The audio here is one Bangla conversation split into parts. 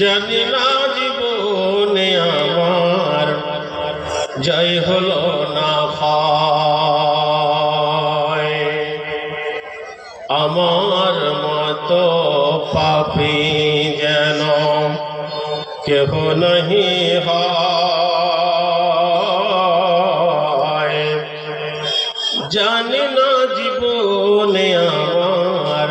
জানি না জীবনে আমার জয় হলো না ক্ষয়, আমার মতো পাপী যেন কেহ নাহি হয়। জানি না জীবনে আমার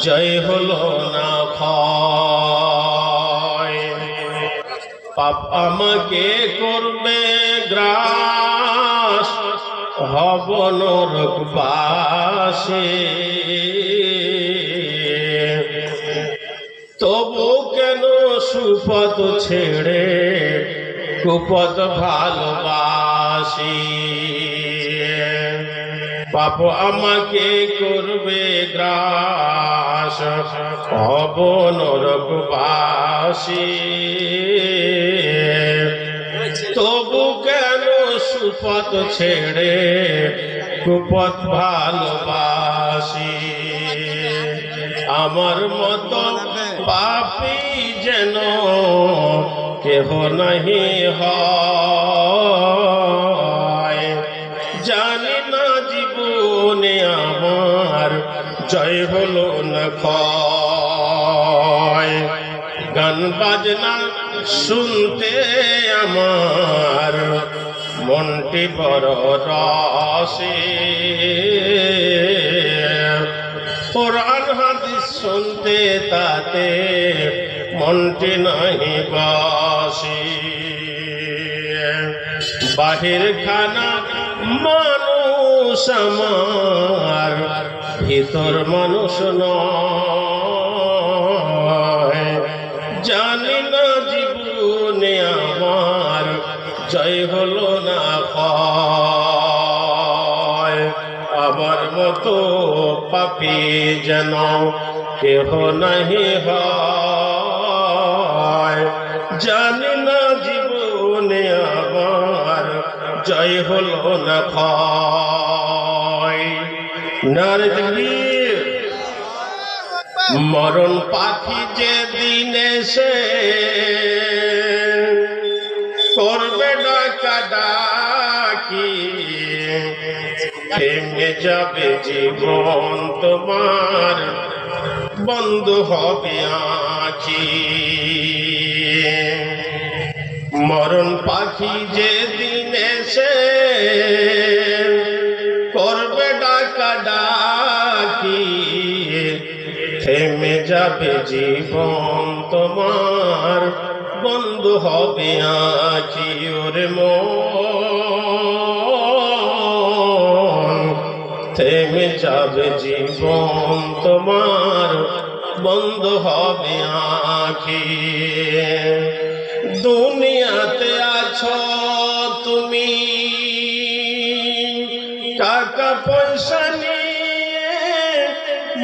জয় হলো না ক্ষয়, পাপ আমাকে করবে গ্রাস, হব নরকবাসী। তবু কেন সুপথ ছেড়ে কুপথ ভালোবাসি। পাপ আমাকে করবে গ্রাস, হব নরকবাসী। তবু কেন সুপথ ছেড়ে কুপথ ভালোবাসি। আমার মতো পাপী যেন কেহ নাহি হয়। জানি না জীবনে আমার জয় হলো না ক্ষয়। গান বাজনা শুনতে আমার মনটি বড় রসে, কোরআন হাদিস শুনতে তাতে মনটি নাহি বসে। বাহির খানা মানুষ আমার, ভিতর মানুষ নয়। জানি না জীবনে আমার জয় হলো না ক্ষয়, আমার মতো পাপী যেন কেহ নাহি হয়। জানি না জীবনে আমার জয় হলো না ক্ষয়। নারীর মরণ পাখি যে দিন এসে করবে ডাকাডাকি, থেমে যাবে জীবন তোমার, বন্ধ হবে আঁখি। মরণ পাখি যে দিন এসে করবে ডাকাডাকি, থেমে যাবে জীবন তোমার, বন্ধ হবে আঁখি। ওরে মন, থেমে যাবে জীবন তোমার, বন্ধ হবে আঁখি। দুনিয়াতে আছো তুমি টাকা পয়সা নিয়ে,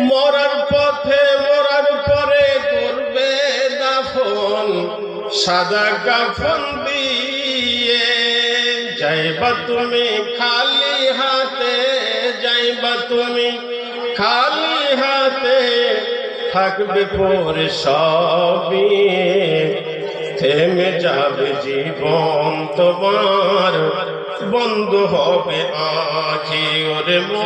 মরার পথে মরার পরে করবে দাফন সাদা কাফন দিয়ে। যাইবা তুমি খালি হাতে, যাইবা তুমি খালি হাতে, থাকবে পরে সবই, থেমে যাবে জীবন তোমার, বন্ধ হবে আঁখি। ওরে মন,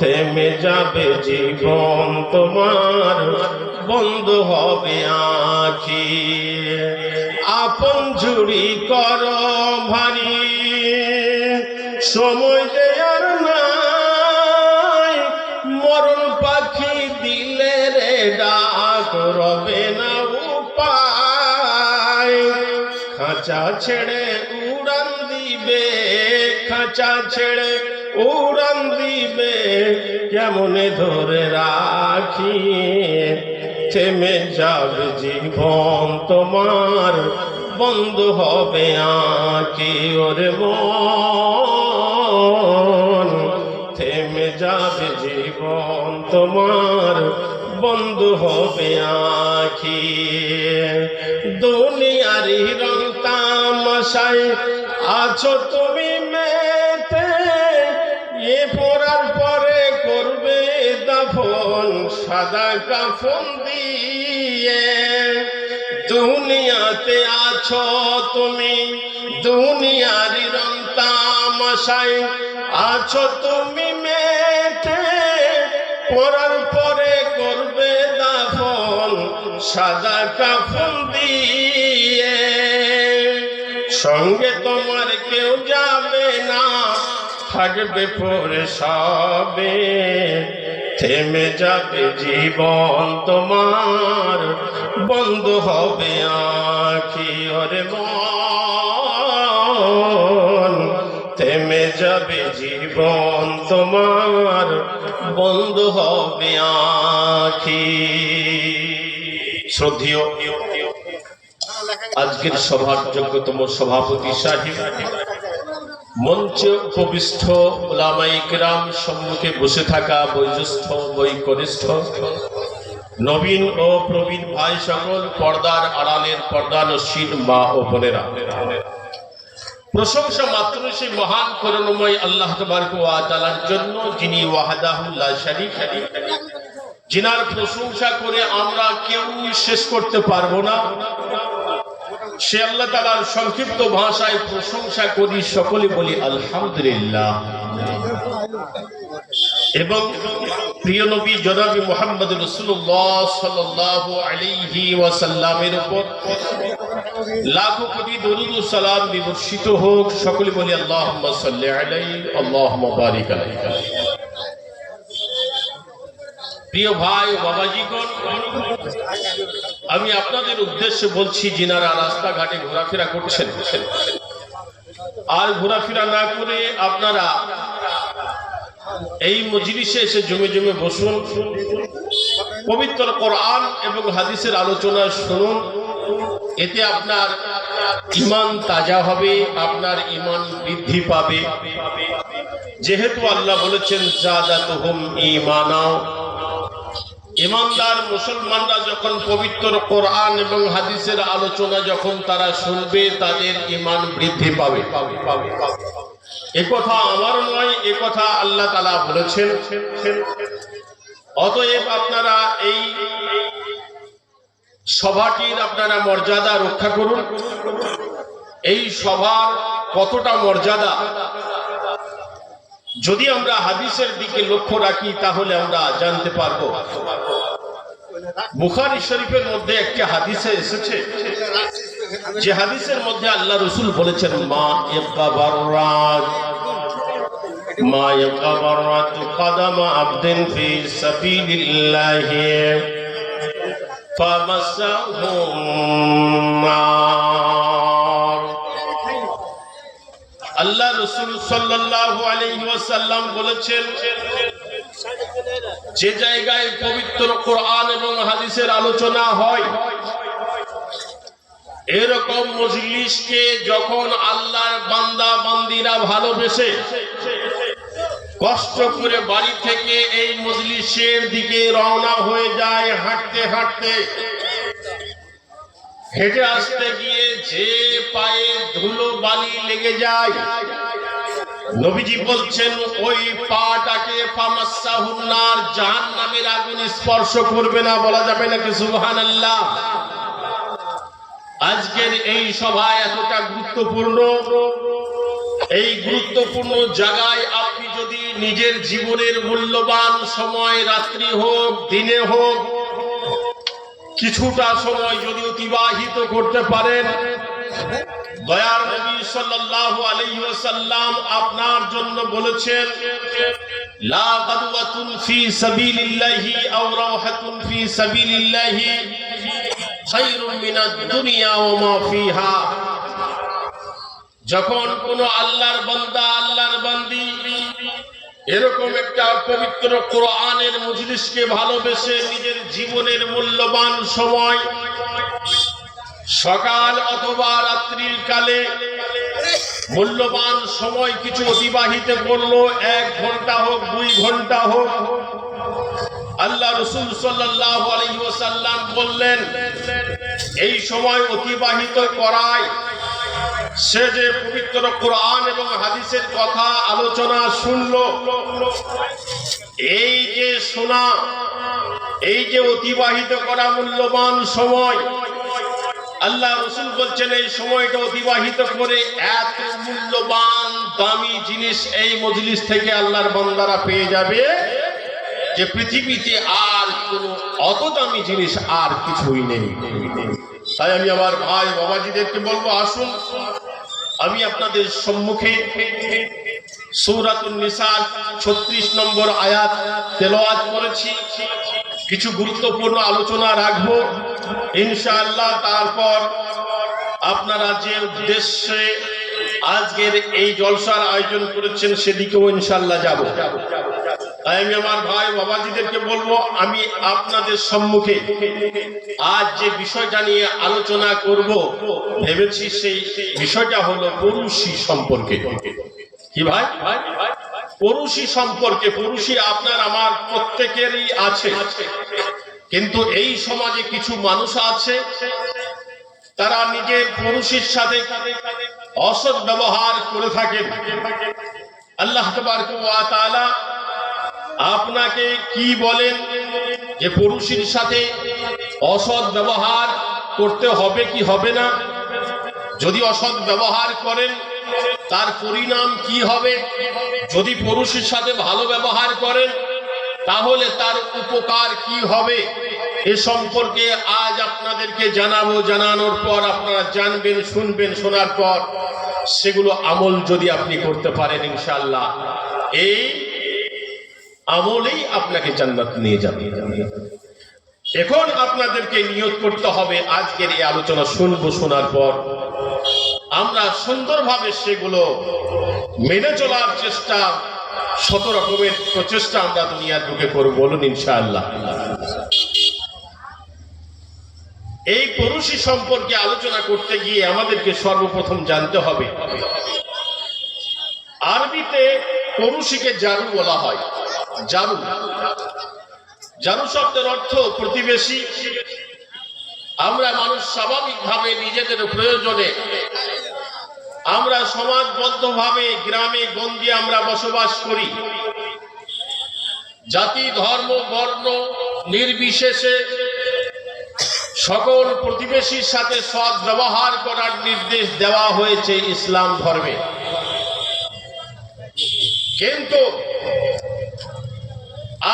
থেমে যাবে জীবন তোমার, বন্ধ হবে আঁখি। আপন ঝুড়ি কর ভারী, সময় দেয়ার নাই। মরণ পাখি দিলে রে ডাক, রবে না উপায়। খাঁচা ছেড়ে উড়ান দিবে, খাঁচা ছেড়ে উড়ান দিবে, কেমনে ধরে রাখি। থেমে যাবে জীবন তোমার, বন্ধ হবে আঁখি। ওরে মন, থেমে যাবে জীবন তোমার, বন্ধ হবে আঁখি। দুনিয়ারি রং তামাশায় আছো তুমি মেতে, এ পড়ার পরে করবে দাফন সাদা কাফন দিয়ে। দুনিয়াতে আছো তুমি, দুনিয়ার রং তামাশায় আছো তুমি মেতে, পরার পরে করবে দাফন সাদা কাফন দিয়ে। সঙ্গে তোমার কেউ যাবে না, থাকবে পরে সবে, থেমে যাবে জীবন তোমার, বন্ধ হবে আঁখি। ওরে মন, থেমে যাবে জীবন তোমার, বন্ধ হবে আঁখি। শ্রদ্ধেয় আজকের সভার যোগ্যতম সভাপতি সাহেব, মঞ্চে উপবিষ্ট উলামায়ে কেরাম, সম্মুখে বসে থাকা বয়োজ্যেষ্ঠ বয়োকনিষ্ঠ নবীন ও প্রবীণ ভাই সকল, পর্দার আড়ালের পর্দানশীল মা ও বোনেরা, প্রশংসা মাত্র সেই মহান করুণাময় আল্লাহ তাবারক ওয়া তাআলার জন্য, যিনি ওয়াহদাহু লা শারীকা লাহু, যিনার প্রশংসা করে আমরা কেউ শেষ করতে পারবো না। সে আল্লাহ তাআলার সংক্ষিপ্ত ভাষায় প্রশংসা করি, সকলে বলি আলহামদুলিল্লাহ। এবং প্রিয় নবী জনাবি মুহাম্মদ রাসূলুল্লাহ সাল্লাল্লাহু আলাইহি ওয়াসাল্লামের উপর লাখো কোটি দরুদ ও সালাম বিবর্ষিত হোক, সকলে বলি আল্লাহুম্মা সাল্লি আলাইহি আল্লাহুম্মা বারিক আলাইহি। প্রিয় ভাই ও বাবাজিগণ, আমি আপনাদের উদ্দেশ্যে বলছি, যিনারা রাস্তাঘাটে ঘোরাফেরা করছেন, আর ঘোরাফেরা না করে আপনারা এই মজলিসে এসে জমে জমে বসুন, পবিত্র কোরআন এবং হাদিসের আলোচনা শুনুন। এতে আপনার ঈমান তাজা হবে, আপনার ঈমান বৃদ্ধি পাবে। যেহেতু আল্লাহ বলেছেন যাদাতুহুম ঈমানা, ঈমানদার মুসলমানরা যখন পবিত্র কোরআন এবং হাদিসের আলোচনা যখন তারা শুনবে, তাদের ঈমান বৃদ্ধি পাবে। একথা আমার নয়, একথা আল্লাহ তাআলা বলেছেন। অতএব আপনারা এই সভাটির আপনারা মর্যাদা রক্ষা করুন। এই সভার কতটা মর্যাদা যদি আমরা হাদিসের দিকে লক্ষ্য রাখি, তাহলে আমরা জানতে পারবো। বুখারী শরীফের মধ্যে একটি হাদিসে এসেছে, যে হাদিসের মধ্যে আল্লাহ রাসূল বলেছেন, মা ইয়াকাবারাত কদামা আবদিন ফি সাবিলিল্লাহি ফামাসাহুম নার। আল্লাহ রাসূল সাল্লাল্লাহু আলাইহি ওয়াসাল্লাম বলেছেন, যে জায়গায় পবিত্র কোরআন এবং হাদিসের আলোচনা হয়, এরকম মজলিসকে যখন আল্লাহর বান্দা বান্দীরা ভালোবেসে কষ্ট করে বাড়ি থেকে এই মজলিসের দিকে রওনা হয়ে যায়, হাঁটতে হাঁটতে, হেঁটে আসতে গিয়ে যে পায়ে ধুলো বালি লেগে যায়, নবীজি বলছেন ওই পাটাকে ফামাসাহুন নার, জাহান্নামের আগুন স্পর্শ করবে না। বলা যাবে নাকি সুবহানাল্লাহ? আজকের এই সভা এতটা গুরুত্বপূর্ণ, এই গুরুত্বপূর্ণ জায়গায় আপনি যদি নিজের জীবনের মূল্যবান সময়, রাত্রি হোক দিনে হোক, কিছুটা সময় যদি অতিবাহিত করতে পারেন, দয়ার নবী সাল্লাল্লাহু আলাইহি ওয়াসাল্লাম আপনার জন্য বলেছেন, লা গাদওয়াতুন ফি সাবিলিল্লাহি আও রাওহাতুন ফি সাবিলিল্লাহি খায়রুম মিনাদ দুনিয়া ওয়া মা ফিহা। যখন কোন আল্লাহর বান্দা, আল্লাহর বান্দি এরকম একটা পবিত্র কোরআনের মজলিসকে ভালোবেসে নিজের জীবনের মূল্যবান সময়, সকাল অথবা রাত্রির কালে মূল্যবান সময় কিছু অতিবাহিত করলো, 1 ঘন্টা হোক 2 ঘন্টা হোক, আল্লাহ রাসূল সাল্লাল্লাহু আলাইহি ওয়াসাল্লাম বললেন, এই সময় অতিবাহিত করায় সে যে পবিত্র কোরআন এবং হাদিসের কথা আলোচনা শুনলো, এই যে শোনা, এই যে অতিবাহিত করা মূল্যবান সময়, আল্লাহ রাসূল বলছেন এই সময়টা অতিবাহিত করে এত মূল্যবান দামি জিনিস এই মজলিস থেকে আল্লাহর বান্দারা পেয়ে যাবে যে পৃথিবীতে আর কোনো অত দামি জিনিস আর কিছুই নেই। তাই আমি আমার ভাই বাবাজিদেরকে বলবো, আসুন আমি আপনাদের সম্মুখে সূরাতুন নিসার 36 নম্বর আয়াত তেলাওয়াত করেছি। কিছু গুরুত্বপূর্ণ আলোচনা রাখবো ইনশাআল্লাহ। তারপর আপনারা যে উদ্দেশ্যে আজকের এই জলসার আয়োজন করেছেন সেদিকেও ইনশাআল্লাহ যাব। তাই আমি আমার ভাই বাবাজিদেরকে বলবো, আমি আপনাদের সম্মুখে আজ যে বিষয়টা নিয়ে আলোচনা করব ভেবেছি, সেই বিষয়টা হলো পুরুষী সম্পর্কে। কি ভাই? পুরুষী সম্পর্কে। পুরুষী আপনার আমার প্রত্যেকেরই আছে, কিন্তু এই সমাজে কিছু মানুষ আছে তারা নিজের পুরুষের সাথে অসৎ ব্যবহার করে থাকেন। আল্লাহ তাবারক ওয়া তাআলা আপনাকে কি বলেন যে পুরুষের সাথে অসৎ ব্যবহার করতে হবে কি হবে না? যদি অসৎ ব্যবহার করেন তার পরিণাম কি হবে? যদি পুরুষের সাথে ভালো ব্যবহার করেন তাহলে তার উপকার কি হবে? এ সম্পর্কে আজ আপনাদেরকে জানাবো। জানানোর পর আপনারা জানবেন, শুনবেন, শোনার পর সেগুলো আমল যদি আপনি করতে পারেন ইনশাআল্লাহ, এই আমলেই আপনাকে জান্নাত নিয়ে যাবে। এখন আপনাদেরকে নিয়ত করতে হবে আজকের এই আলোচনা শুনবো, শোনার পর আমরা সুন্দরভাবে সেগুলো মেনে চলার চেষ্টা, শত রকমের প্রচেষ্টা আমরা দুনিয়ার বুকে করব। বলুন ইনশাআল্লাহ। এই পুরুষী সম্পর্কে আলোচনা করতে গিয়ে আমাদেরকে সর্বপ্রথম জানতে হবে, আরবিতে পুরুষীকে জারু বলা হয়। জারু, জারু শব্দের অর্থ প্রতিবেশী। আমরা মানুষ স্বাভাবিকভাবে নিজেদের প্রয়োজনে আমরা সমাজবদ্ধভাবে গ্রামে গঞ্জে আমরা বসবাস করি। জাতি, ধর্ম, বর্ণ নির্বিশেষে সকল প্রতিবেশীর সাথে সৎ ব্যবহার করার নির্দেশ দেওয়া হয়েছে ইসলাম ধর্মে। কিন্তু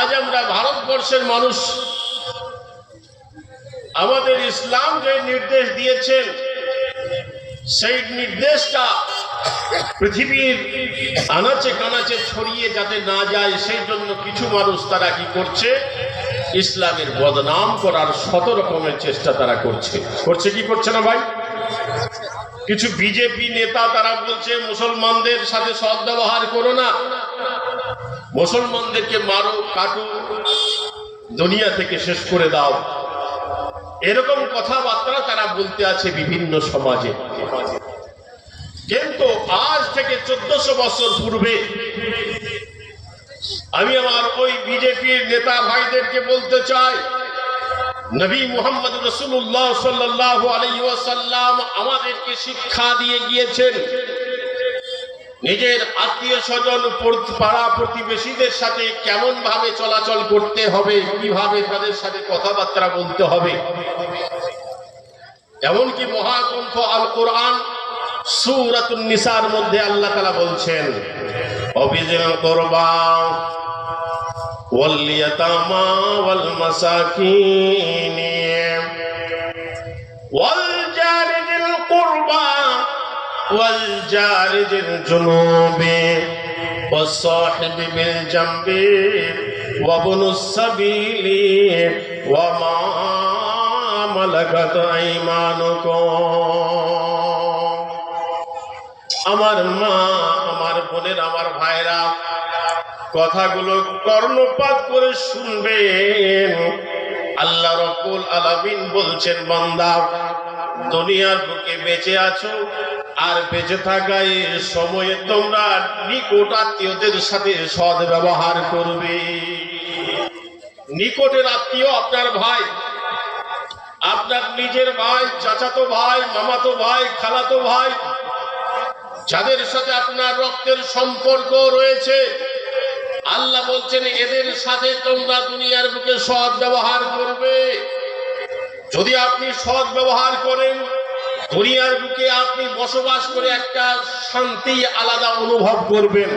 আজ আমরা ভারতবর্ষের মানুষ, আমাদের ইসলাম যে নির্দেশ দিয়েছেন সেই নির্দেশটা পৃথিবীর আনাচে কানাচে ছড়িয়ে যাতে না যায়, সেই জন্য কিছু মানুষ তারা কি করছে, ইসলামের বদনাম করার শত রকমের চেষ্টা তারা করছে। কি করছে না ভাই? কিছু বিজেপি নেতা তারা বলছে মুসলমানদের সাথে সৎ ব্যবহার করো না, মুসলমানদেরকে মারো, কাটো, দুনিয়া থেকে শেষ করে দাও। এরকম কথাবার্তা তারা বলতে আছে বিভিন্ন সমাজে। কিন্তু আজ থেকে 1400 বছর পূর্বে আমি আমার ওই বিজেপির নেতা ভাইদেরকে বলতে চাই, নবী মুহাম্মদ রাসূলুল্লাহ সাল্লাল্লাহু আলাইহি ওয়াসাল্লাম আমাদেরকে শিক্ষা দিয়ে গিয়েছেন নিজের আত্মীয় স্বজন, পাড়া প্রতিবেশীদের সাথে কেমন ভাবে চলাচল করতে হবে, কিভাবে তাদের সাথে কথাবার্তা বলতে হবে। এমনকি মহাগ্রন্থ আল কোরআন সূরাতুন নিসার মধ্যে আল্লাহ তাআলা বলছেন, অবিজিল কুরবা ওয়াল ইয়াতামা ওয়াল মাসাকিন ওয়াল জারিল কুরবা ওয়াল জারিল জুনুবি ওয়াস সাহিবি বিল জামবি ওয়া ইবনুস সাবিলি ওয়া মা মালাকাত আইমানুকুম। আমার মা, আমার বোনের, আমার ভাইরা, কথাগুলো কর্ণপাত করে শুনবেন। আল্লাহ রাব্বুল আলামিন বলছেন, বান্দা দুনিয়ার বুকে বেঁচে আছো, আর বেঁচে থাকার সময়ে তোমরা নিকট আত্মীয়দের সাথে সৎ ব্যবহার করবে। নিকটের আত্মীয় আপনার ভাই, আপনার নিজের ভাই, চাচাতো ভাই, মামাতো ভাই, খালাতো ভাই, যাদের সাথে আপনার রক্তের সম্পর্ক রয়েছে, আল্লাহ বলছেন এদের সাথে তোমরা দুনিয়ার বুকে সৎ ব্যবহার করবে। যদি আপনি সৎ ব্যবহার করেন, দুনিয়ার বুকে আপনি বসবাস করে একটা শান্তি আলাদা অনুভব করবেন।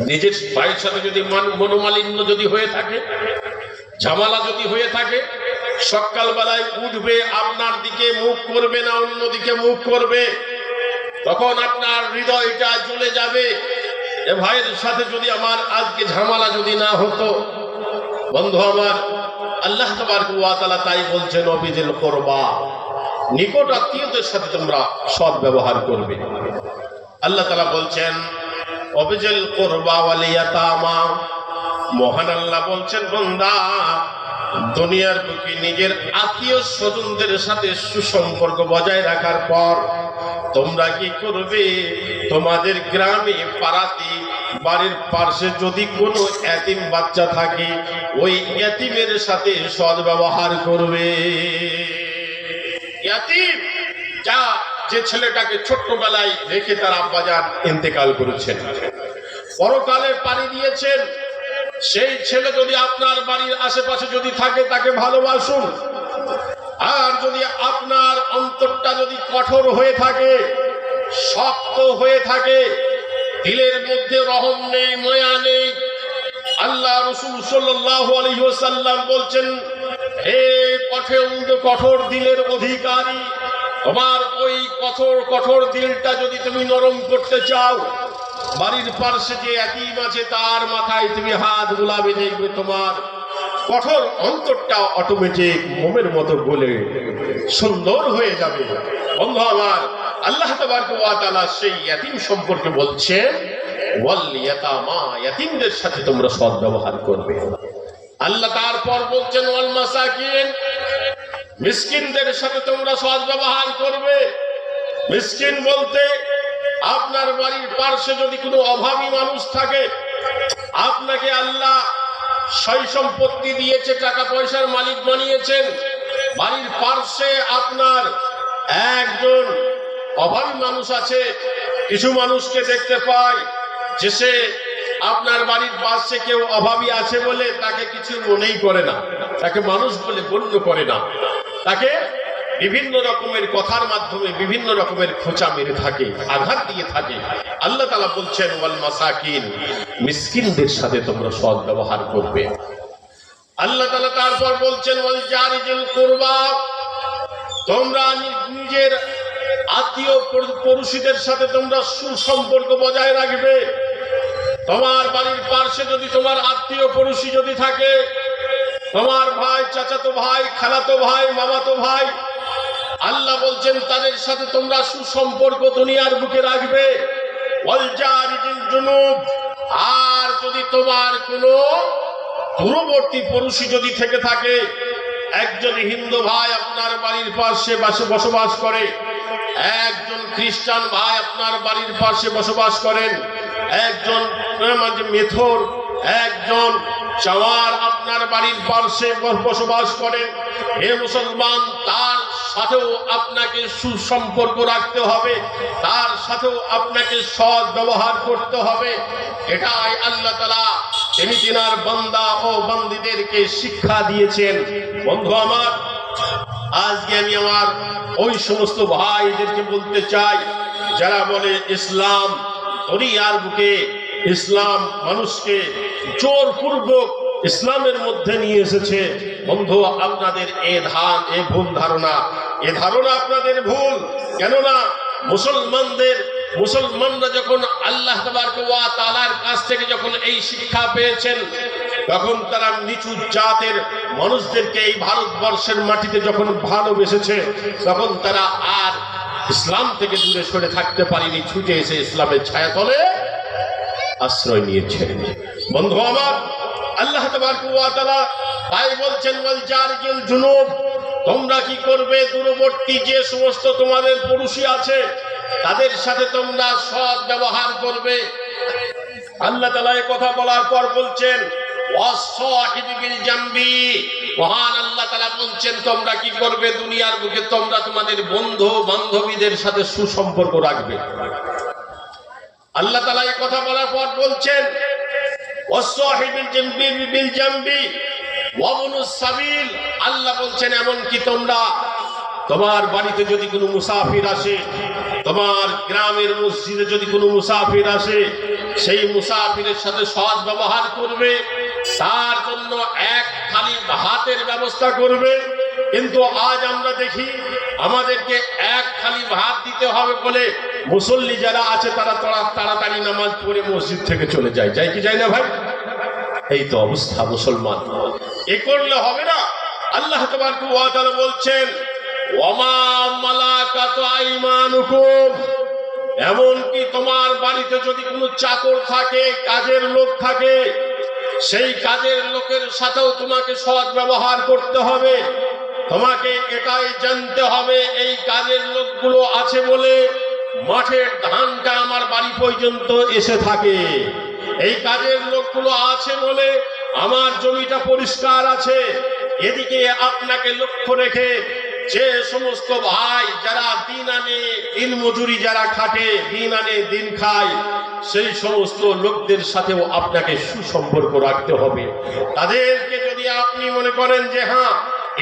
নিজের ভাইয়ের সাথে যদি মনোমালিন্য যদি হয়ে থাকে, ঝামেলা যদি হয়ে থাকে, সকালবেলায় উঠবে আপনার দিকে মুখ করবে না, অন্যদিকে মুখ করবে, তখন আপনার হৃদয়টা জ্বলে যাবে। এ ভাইয়ের সাথে যদি আমার আজকে ঝামেলা যদি না হতো। বন্ধু আমার, আল্লাহ তাবারক ওয়া তাআলা তাই বলছেন অবিজিল কুরবা, নিকট আত্মীয়দের সাথে তোমরা সৎ ব্যবহার করবে। আল্লাহ তাআলা বলছেন অবিজিল কুরবা ওয়াল ইয়াতামা। মহান আল্লাহ বলছেন বান্দা, দুনিয়ার বুকে নিজের আত্মীয় স্বজনদের সাথে সুসম্পর্ক বজায় রাখার পর তোমরা কি করবে? তোমাদের গ্রামে পাড়াতে বাড়ির পাশে যদি কোনো এতিম বাচ্চা থাকে, ওই এতিমের সাথে সৎ ব্যবহার করবে। এতিম যা, যে ছেলেটাকে ছোট্টবেলায় রেখে তার আব্বাজান ইন্তেকাল করেছেন, পরকালে পাড়ি দিয়েছেন, সেই ছেলে যদি আপনার বাড়ির আশেপাশে যদি থাকে তাকে ভালোবাসুন। আর যদি আপনার অন্তরটা যদি কঠোর হয়ে থাকে, শক্ত হয়ে থাকে, দিলের মধ্যে রহম নেই, মায়া নেই, আল্লাহ রাসূল সাল্লাল্লাহু আলাইহি ওয়াসাল্লাম বলছেন হে কঠোর দিলের অধিকারী, তোমার ওই কঠোর দিলটা যদি তুমি নরম করতে চাও, বাড়ির পাশে যে এতিম আছে তার মাথায় তুমি হাত বুলাবে, দেখবে তোমার কঠোর অন্তরটা অটোমেটিক মোমের মতো গলে সুন্দর হয়ে যাবে। বন্ধু আমার, আল্লাহ তাবারক ওয়া তাআলা সেই এতিম সম্পর্কে বলছেন ওয়াল ইয়াতামা, এতিমদের সাথে তোমরা সৎ ব্যবহার করবে। আল্লাহ তারপর বলছেন ওয়াল মাসাকিন, মিসকিনদের সাথে তোমরা সৎ ব্যবহার করবে। মিসকিন বলতে আপনার বাড়ির পাশে যদি কোনো অভাবী মানুষ থাকে, আপনাকে আল্লাহ সয় সম্পত্তি দিয়েছে, টাকা পয়সার মালিক বানিয়েছেন, বাড়ির পাশে আপনার একজন অভাবী মানুষ আছে। কিছু মানুষকে দেখতে পাই যে সে আপনার বাড়ির পাশে কেউ অভাবী আছে বলে তাকে কিছু মনেই করে না, তাকে মানুষ বলে গণ্য করে না, তাকে বিভিন্ন রকমের কথার মাধ্যমে বিভিন্ন রকমের খোঁচা মেরে থাকে, আঘাত দিয়ে থাকে। আল্লাহ তাআলা বলছেন ওয়াল মাসাকিন, মিসকিনদের সাথে তোমরা সৎ ব্যবহার করবে। আল্লাহ তাআলা তারপর বলছেন ওয়াল জারিল কুরবা, তোমরা নিজের আত্মীয় পড়শিদের সাথে তোমরা সুসম্পর্ক বজায় রাখবে। তোমার বাড়ির পাশে যদি তোমার আত্মীয় পড়শি যদি থাকে, তোমার ভাই, চাচাতো ভাই, খালাতো ভাই, মামাতো ভাই, আল্লাহ বলছেন তাদের সাথে তোমরা সুসম্পর্ক দুনিয়ার বুকে রাখবে। ওয়াল জারিল জুনুব, আর যদি তোমার কোনো দূরবর্তী পড়শি যদি থেকে থাকে, একজন হিন্দু ভাই আপনার বাড়ির পাশে বসবাস করে, একজন খ্রিস্টান ভাই আপনার বাড়ির পাশে বসবাস করেন, একজন মেথর, একজন চাওয়ার আপনার বাড়ির পাশে বসবাস করেন, হে মুসলমান, তার সাথেও আপনাকে সুসম্পর্ক রাখতে হবে, তার সাথেও আপনাকে সৎ ব্যবহার করতে হবে। এটাই আল্লাহ তাআলা তিনি তিনার বান্দা ও বান্দীদেরকে শিক্ষা দিয়েছেন। বন্ধু আমার, আজকে আমি আমার ওই সমস্ত ভাইদেরকে বলতে চাই যারা বলে ইসলাম দুনিয়ার বুকে, ইসলাম মানুষকে জোরপূর্বক ইসলামের মধ্যে নিয়ে এসেছে। বন্ধু, আপনাদের ভুল ধারণা, এ ধারণা আপনাদের ভুল। কেননা মুসলমানরা যখন আল্লাহ তাবারক ওয়া তাআলার কাছ থেকে যখন এই শিক্ষা পেয়েছেন, তখন তারা নিচু জাতের মানুষদেরকে এই ভারতবর্ষের মাটিতে যখন ভালোবেসেছে, তখন তারা আর ইসলাম থেকে দূরে সরে থাকতে পারেনি, ছুটে এসে ইসলামের ছায়াতলে আশ্রয় নিয়েছে। বন্ধু আমার, আল্লাহ তাবারক ওয়া তাআলা তাই বলছেন ওয়াল জারিল জুনুব, তোমরা কি করবে? দূরবর্তী যে সমস্ত তোমাদের পড়শি আছে তাদের সাথে তোমরা সৎ ব্যবহার করবে। আল্লাহ তাআলা এই কথা বলার পর বলছেন ওয়াসসাহিবিল জামবি, মহান আল্লাহ তাআলা বলছেন তোমরা কি করবে? দুনিয়ার বুকে তোমরা তোমাদের বন্ধু বান্ধবীদের সাথে সুসম্পর্ক রাখবে। আল্লাহ তাআলা এই কথা বলার পর বলছেন ওয়াসসাহিবিল জামবি বিল জামবি ওয়া ইবনুস সাবিল। আল্লাহ বলছেন এমন কি তোমরা তোমার বাড়িতে যদি কোনো মুসাফির আসে, তোমার গ্রামের মসজিদে যদি কোনো মুসাফির আসে, সেই মুসাফিরের সাথে সৎ ব্যবহার করবে, তার জন্য এক থালি ভাতের ব্যবস্থা করবে। কিন্তু আজ আমরা দেখি আমাদেরকে এক থালি ভাত দিতে হবে বলে মুসল্লি যারা আছে তারা তাড়াতাড়ি নামাজ পড়ে মসজিদ থেকে চলে যায়, যায় কি যায় না ভাই? এই তো অবস্থা মুসলমান। এ করলে হবে না। আল্লাহ তাবারক ওয়া তাআলা বলছেন ওয়ামা মালাকাত আইমানুকুম, এমনকি তোমার বাড়িতে যদি কোনো চাকর থাকে, কাজের লোক থাকে, সেই কাজের লোকের সাথেও তোমাকে সৎ ব্যবহার করতে হবে। তোমাকে এটাই জানতে হবে এই কাজের লোকগুলো আছে বলে মাঠের ধানটা আমার বাড়ি পর্যন্ত এসে থাকে, এই কাজের লোকগুলো আছে বলে আমার জমিটা পরিষ্কার আছে। এদিকে আপনাকে লক্ষ্য রেখে যে সমস্ত ভাই যারা দিন আনে দিন মজুরি, যারা খাটে দিন আনে দিন খায়, সেই সমস্ত লোকদের সাথেও আপনাকে সুসম্পর্ক রাখতে হবে। তাদেরকে যদি আপনি মনে করেন যে হ্যাঁ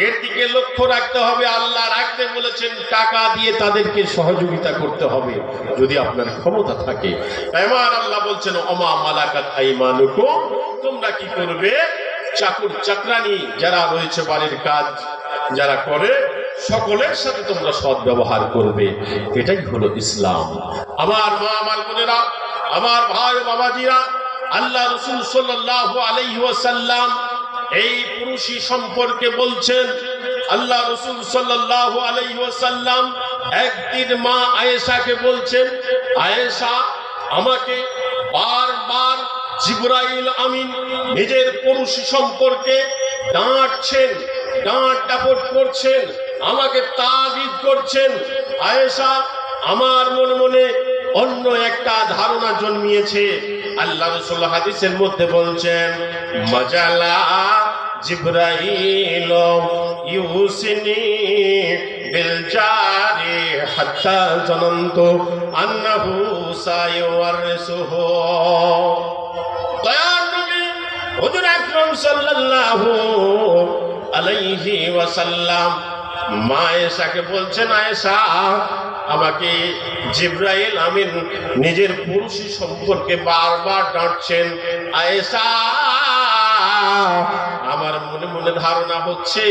এর দিকে লক্ষ্য রাখতে হবে, আল্লাহ রাখতে বলেছেন, টাকা দিয়ে তাদেরকে সহযোগিতা করতে হবে যদি আপনার ক্ষমতা থাকে। আমার আল্লাহ বলছেন ওমা মালাকাত আইমানুকুম, তোমরা কি করবে, চাকর চাকরানি যারা রয়েছে বাড়ির কাজ যারা করে সকলের সাথে তোমরা সৎ ব্যবহার করবে। এটাই হলো ইসলাম। আমার মা, আমার বোনেরা, আমার ভাই ও বাবাজিরা, আল্লাহ রাসূল সাল্লাল্লাহু আলাইহি ওয়াসাল্লাম এই পুরুষই সম্পর্কে বলছেন। আল্লাহ রাসূল সাল্লাল্লাহু আলাইহি ওয়াসাল্লাম একদিন মা আয়েশাকে বলছেন, আয়েশা আমাকে বারবার জিবরাইল আমিন নিজের পুরুষই সম্পর্কে ডাঁটছেন, ডাঁট ডাপট করছেন, আমাকে তাগিদ করছেন। আয়েশা আমার মনে মনে অন্য একটা ধারণা জন্মিয়েছে। আল্লাহ রাসূল হাদিসের মধ্যে বলছেন মাজালা জিবরাইল ইউসিনি বিল জারি হাত্তা জানান্তু আন্নাহু সায়ুওয়ারিসুহু। দয়ার নবী হুজুর আকরাম সাল্লাল্লাহু আলাইহি ওয়াসাল্লাম মা আয়েশাকে বলছেন, আয়েশা আমাকে জিবরাইল আমিন নিজের পুরুষই সম্পর্কে বারবার ডাঁটছেন। আয়েশা আমার মনে মনে ধারণা হচ্ছে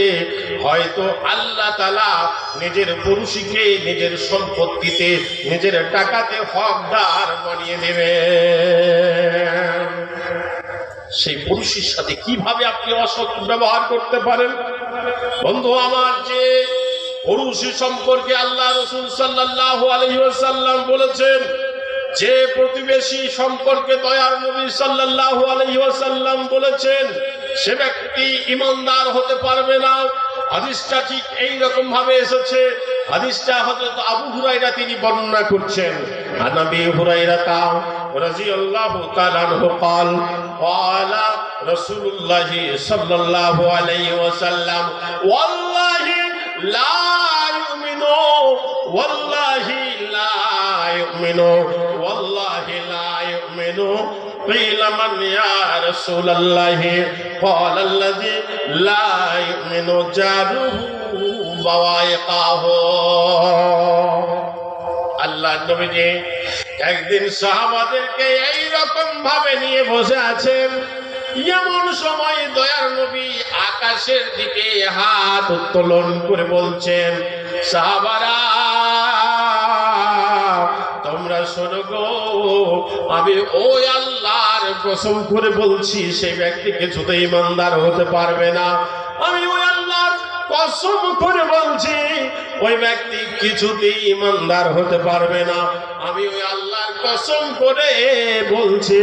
হয়তো আল্লাহ তাআলা নিজের পুরুষকে নিজের সম্পত্তিতে নিজের টাকাতে হকদার বানিয়ে দেবেন। সেই পুরুষের সাথে কিভাবে আপনি অসৎ ব্যবহার করতে পারেন? বন্ধু আমার, যে পুরুষ সম্পর্কে আল্লাহ রাসূল সাল্লাল্লাহু আলাইহি ওয়াসাল্লাম বলেছেন, যে প্রতিবেশী সম্পর্কে দয়ার নবী সাল্লাল্লাহু আলাইহি ওয়াসাল্লাম বলেছেন, সে ব্যক্তি ঈমানদার হতে পারবে না। হাদিসটা ঠিক এই রকম ভাবে এসেছে। হাদিসটা হযরত আবু হুরায়রা তিনি বর্ণনা করছেন। আনাবি হুরায়রা রাদিয়াল্লাহু তাআলা আনহু قال قال رسول الله صلى الله عليه وسلم والله لا يؤمن والله لا يؤمن والله لا يؤمن قيل من يا رسول الله قال الذي لا يؤمن جاره بوائقه। আল্লাহ নবীজি একদিন সাহাবাদেরকে এই রকম ভাবে নিয়ে বসে আছেন, এমন সময় দয়ার নবী আকাশের দিকে হাত উত্তোলন করে বলছেন, সাহাবারা তোমরা শোনো গো, আমি ওই আল্লাহর কসম করে বলছি সেই ব্যক্তি কিছুতেই ঈমানদার হতে পারবে না। আমি ওই আল্লাহর কসম করে বলছি ওই ব্যক্তি কিছুতেই ঈমানদার হতে পারবে না। আমি ওই আল্লাহর কসম করে বলছি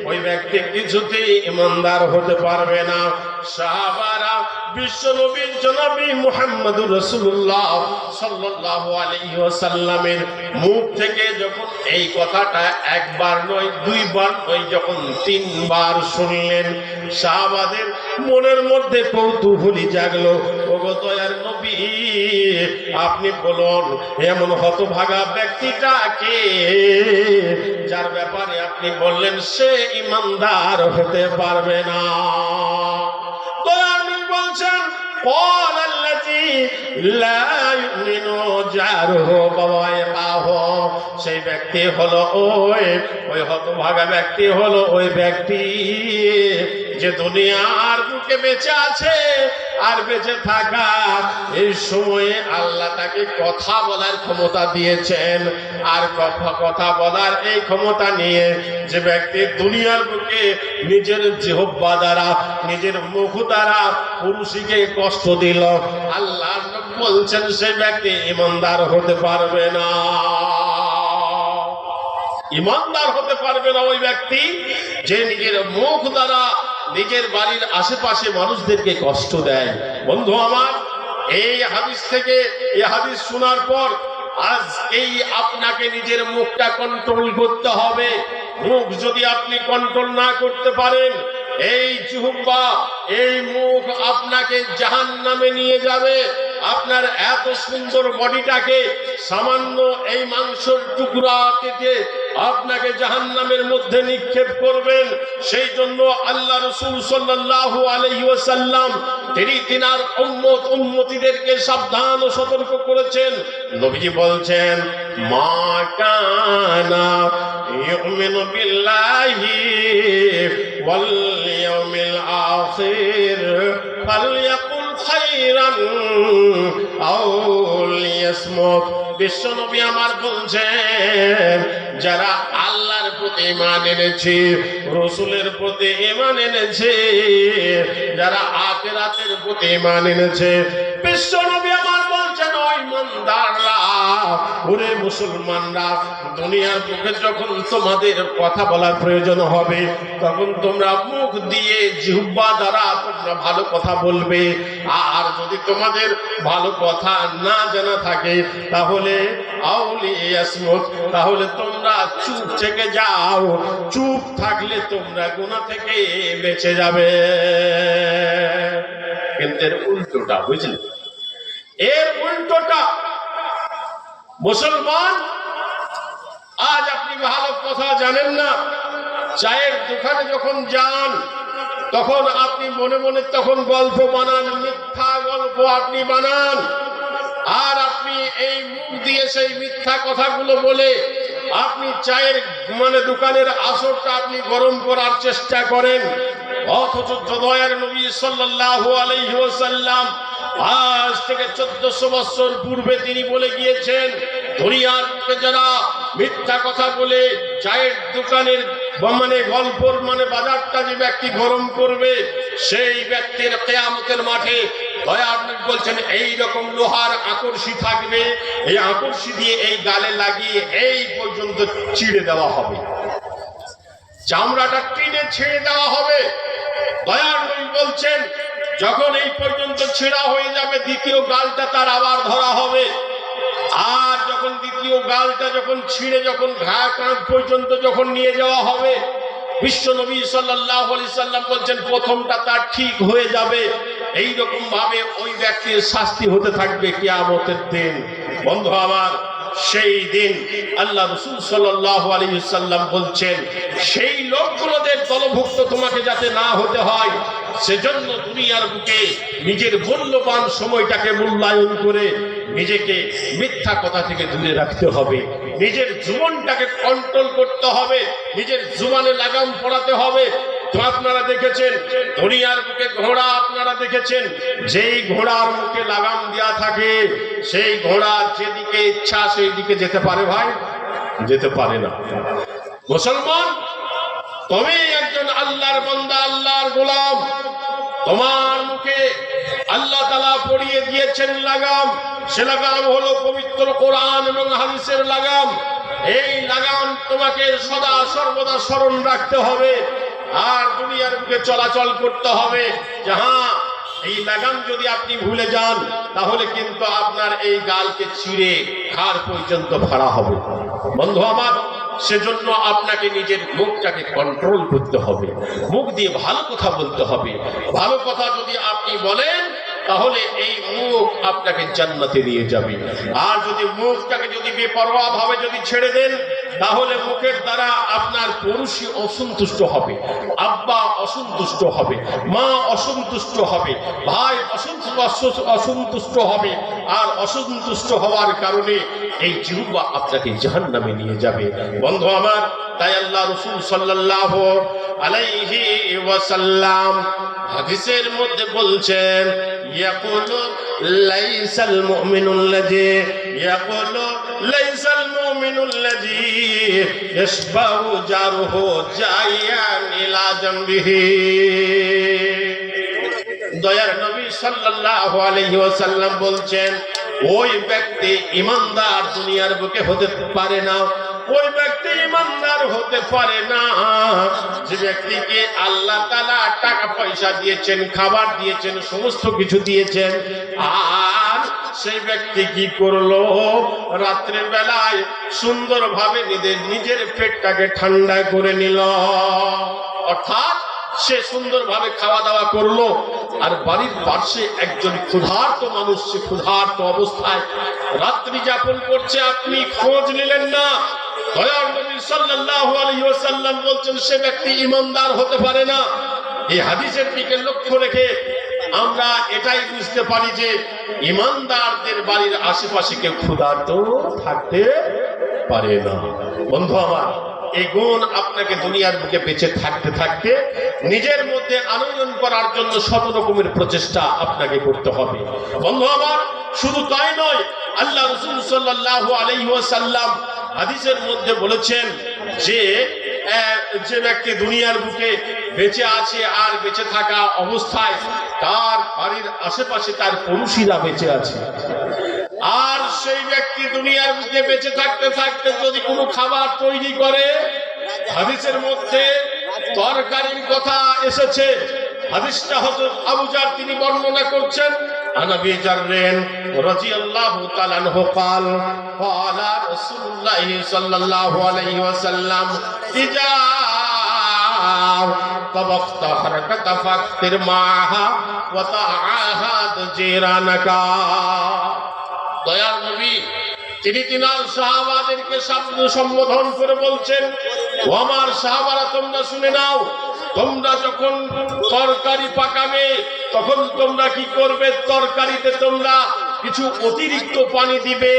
ওই ব্যক্তি কিছুতেই ঈমানদার হতে পারবে না। সাহাবারা বিশ্ব নবীর জনাবি মুহাম্মদুর রাসূলুল্লাহ সাল্লাল্লাহু আলাইহি ওয়াসাল্লামের মুখ থেকে যখন এই কথাটা একবার নয় দুইবার নয়, যখন তিনবার শুনলেন, সাহাবাদের মনের মধ্যে কৌতূহলী জাগলো। ওগো দয়ার নবী, আপনি বলুন এমন হতভাগা ব্যক্তিটাকে যার ব্যাপারে আপনি বললেন সে ঈমানদার হতে পারবে না। তো আপনি বলছেন قال الذي لا يؤمن جاره بوائقه সেই ব্যক্তি হলো ওই হতভাগা ব্যক্তি হলো ওই ব্যক্তি যে দুনিয়ার বুকে বেঁচে আছে আর বেঁচে থাকা এই সময়ে আল্লাহ তাকে কথা বলার ক্ষমতা দিয়েছেন। আর কথা বলার এই ক্ষমতা নিয়ে যে ব্যক্তি দুনিয়ার বুকে নিজের জিহ্বা দ্বারা নিজের মুখ দ্বারা পুরুষকে কষ্ট দিল, আল্লাহ বলছেন সেই ব্যক্তি ঈমানদার হতে পারবে না। ঈমানদার হতে পারবে না ওই ব্যক্তি যে নিজের মুখ দ্বারা নিজের বাড়ির আশেপাশে মানুষদেরকে কষ্ট দেয়। বন্ধু আমার, এই হাদিস থেকে এই হাদিস শোনার পর আজ এই আপনাকে নিজের মুখটা কন্ট্রোল করতে হবে। মুখ যদি আপনি কন্ট্রোল না করতে পারেন, এই জিহ্বা এই মুখ আপনাকে জাহান্নামে নিয়ে যাবে। আপনার এত সুন্দর বডিটাকে সামান্য এই মাংসের টুকরা কেটে আপনাকে জাহান্নামের মধ্যে নিক্ষেপ করবেন। সেই জন্য আল্লাহ রাসূল সাল্লাল্লাহু আলাইহি ওয়াসাল্লাম তিনি তিনার উম্মতিদেরকে সাবধান ও সতর্ক করেছেন। নবীজি বলছেন মা কানা ইউমিনু বিল্লাহি ওয়াল ইয়াউমিল আখির ফালইয়াকুল খায়রান আও লিয়াসমুত। বিশ্বনবী আমার বলছেন যারা আল্লাহর প্রতি ঈমান এনেছে, রাসূলের প্রতি ঈমান এনেছে, যারা আখিরাতের প্রতি ঈমান এনেছে, বিশ্বনবী আমার বলছেন ওই ইমানদাররা ওরে মুসলমানরা দুনিয়ার বুকে যখন তোমাদের কথা বলার প্রয়োজন হবে তখন তোমরা মুখ দিয়ে জিহ্বা দ্বারা তোমরা ভালো কথা বলবে। আর যদি তোমাদের ভালো কথা না জানা থাকে তাহলে তাহলে তোমরা চুপ থেকে যাও। চুপ থাকলে তোমরা গুনাহ থেকে বেঁচে যাবে। কিন্তু এর উল্টোটা বুঝলেন, এর উল্টোটা মুসলমান আজ আপনি ভালো কথা জানেন না, চায়ের দোকানে যখন যান তখন আপনি মনে মনে তখন গল্প বানান, মিথ্যা গল্প আপনি বানান। আর আপনি এই মুখ দিয়ে সেই মিথ্যা কথাগুলো বলে আপনি চায়ের দোকানের আসরটা আপনি গরম করার চেষ্টা করেন। অথচ দয়ার নবী সাল্লাল্লাহু আলাইহি ওয়াসাল্লাম আজ থেকে 1400 বছর পূর্বে তিনি বলে গিয়েছেন দুনিয়ার যারা মিথ্যা কথা বলে চায়ের দোকানের গল্পর বাজারটা যে ব্যক্তি গরম করবে সেই ব্যক্তির কিয়ামতের মাঠে দয়ার নবী বলছেন এই রকম লোহার আকর্ষি থাকবে, এই আকর্ষি দিয়ে এই গালে লাগিয়ে এই পর্যন্ত ছিঁড়ে দেওয়া হবে, চামড়াটা টেনে ছেড়ে দেওয়া হবে। দয়ার নবী বলছেন যখন এই পর্যন্ত ছেঁড়া হয়ে যাবে দ্বিতীয় গালটা তার আবার ধরা হবে। আর যখন দ্বিতীয় গালটা যখন ছিঁড়ে যখন ঘা কাঁধ পর্যন্ত যখন নিয়ে যাওয়া হবে, বিশ্বনবী সাল্লাল্লাহু আলাইহি সাল্লাম বলছেন প্রথমটা তার ঠিক হয়ে যাবে। এই রকম ভাবে ওই ব্যক্তির শাস্তি হতে থাকবে কিয়ামতের দিন। বন্ধু আমার, সেই দিন আল্লাহ রাসূল সাল্লাল্লাহু আলাইহি সাল্লাম বলছেন সেই লোকগুলোদের দলভুক্ত তোমাকে যাতে না হতে হয় সেজন্য দুনিয়ার বুকে নিজের মূল্যবান সময়টাকে মূল্যায়ন করে নিজেকে মিথ্যা কথা থেকে দূরে রাখতে হবে, নিজের জীবনটাকে কন্ট্রোল করতে হবে, নিজের জুবানে লাগাম পড়াতে হবে। তো আপনারা দেখেছেন দুনিয়ার বুকে ঘোড়া, আপনারা দেখেছেন যেই ঘোড়ার মুখে লাগাম দেওয়া থাকে সেই ঘোড়া যেদিকে ইচ্ছা সেই দিকে যেতে পারে ভাই? যেতে পারে না। মুসলমান, তুমি একজন আল্লাহর বান্দা, আল্লাহর গোলাম, তোমার মুখে আল্লাহ তাআলা পরিয়ে দিয়েছেন লাগাম। সে লাগাম হলো পবিত্র কোরআন এবং হাদিসের লাগাম। এই লাগাম তোমাকে সদা সর্বদা স্মরণ রাখতে হবে আর দুনিয়ার বুকে চলাচল করতে হবে। যাহা এই লাগাম যদি আপনি ভুলে যান তাহলে কিন্তু আপনার এই গালকে ছিঁড়ে ঘাড় পর্যন্ত ফাড়া হবে। বন্ধু আমার, সেজন্য আপনাকে নিজের মুখটাকে কন্ট্রোল করতে হবে, মুখ দিয়ে ভালো কথা বলতে হবে। ভালো কথা যদি আপনি বলেন তাহলে এই মুখ আপনাকে জান্নাতে নিয়ে যাবে। আর যদি মুখটাকে যদি বেপরোয়া ভাবে যদি ছেড়ে দেন, তাহলে মুখের দ্বারা আপনার পুরুষই অসন্তুষ্ট হবে, আব্বা অসন্তুষ্ট হবে, মা অসন্তুষ্ট হবে, ভাই অসন্তুষ্ট হবে। আর অসন্তুষ্ট হওয়ার কারণে এই জিহ্বা আপনাকে জাহান্নামে নিয়ে যাবে। বন্ধু আমার, তাই আল্লাহ রাসূল সাল্লাল্লাহু আলাইহি ওয়াসাল্লাম হাদিসের মধ্যে বলছেন, ইয়াকুলু লাইসাল মুমিনুল্লাযী ইয়াকুলু লাইসাল মুমিনুল্লাযী ইয়াশবাহু জারহু জাইয়ান ইলা জামবিহি। দয়ার নবী সাল্লাল্লাহু আলাইহি ওয়াসাল্লাম বলছেন, ওই ব্যক্তি ঈমানদার দুনিয়ার বুকে হতে পারে না, ওই ব্যক্তি ঈমানদার হতে পারে না যে ব্যক্তিকে আল্লাহ তাআলা টাকা পয়সা দিয়েছেন, খাবার দিয়েছেন, সমস্ত কিছু দিয়েছেন, আর সেই ব্যক্তি কি করলো, রাত্রের বেলায় সুন্দরভাবে নিজের পেটটাকে ঠান্ডা করে নিল। অর্থাৎ সে সুন্দরভাবে খাওয়া দাওয়া করলো, আর বাড়ির পাশে একজন ক্ষুধার্ত মানুষ, সে ক্ষুধার্ত অবস্থায় রাত্রি যাপন করছে, আপনি খোঁজ নিলেন না। দয়ার নবী সাল্লাল্লাহু আলাইহি ওয়াসাল্লাম বলছেন, সে ব্যক্তি ঈমানদার হতে পারে না। এই হাদিসের দিকে লক্ষ্য রেখে আমরা এটাই বুঝতে পারি যে ঈমানদারদের বাড়ির আশেপাশে কেউ ক্ষুধার্ত থাকতে পারে না। বন্ধু আমার, এই গুণ আপনাকে দুনিয়ার বুকে বেঁচে থাকতে থাকতে নিজের মধ্যে আনয়ন করার জন্য শত রকমের প্রচেষ্টা আপনাকে করতে হবে। বন্ধু আমার, শুধু তাই নয়, আল্লাহ রাসূল সাল্লাল্লাহু আলাইহি ওয়াসাল্লাম হাদিসের মধ্যে বলেছেন যে যে ব্যক্তি দুনিয়ার বুকে বেঁচে আছে আর বেঁচে থাকা অবস্থায় তার বাড়ির আশেপাশে তার পুরুষেরা বেঁচে আছে, আর সেই ব্যক্তি দুনিয়ার বুকে বেঁচে থাকতে থাকতে যদি কোনো খাবার তৈরি করে, হাদিসের মধ্যে তরকারির কথা এসেছে। হাদিসটা হযরত আবু জার তিনি বর্ণনা করছেন, আনাবি জাররেন রাদিয়াল্লাহু তাআলা আনহু قال قال رسول الله صلى الله عليه وسلم اذا طبخت حركت فاكثر معها وتعاهد جيرانك। দয়ার নবী তিনি তিনার সাহাবাদেরকে সম্বোধন করে বলছেন, ও আমার সাহাবারা, তোমরা শুনে নাও, তোমরা যখন তরকারি পাকাবে তখন তোমরা কি করবে, তরকারিতে তোমরা কিছু অতিরিক্ত পানি দিবে।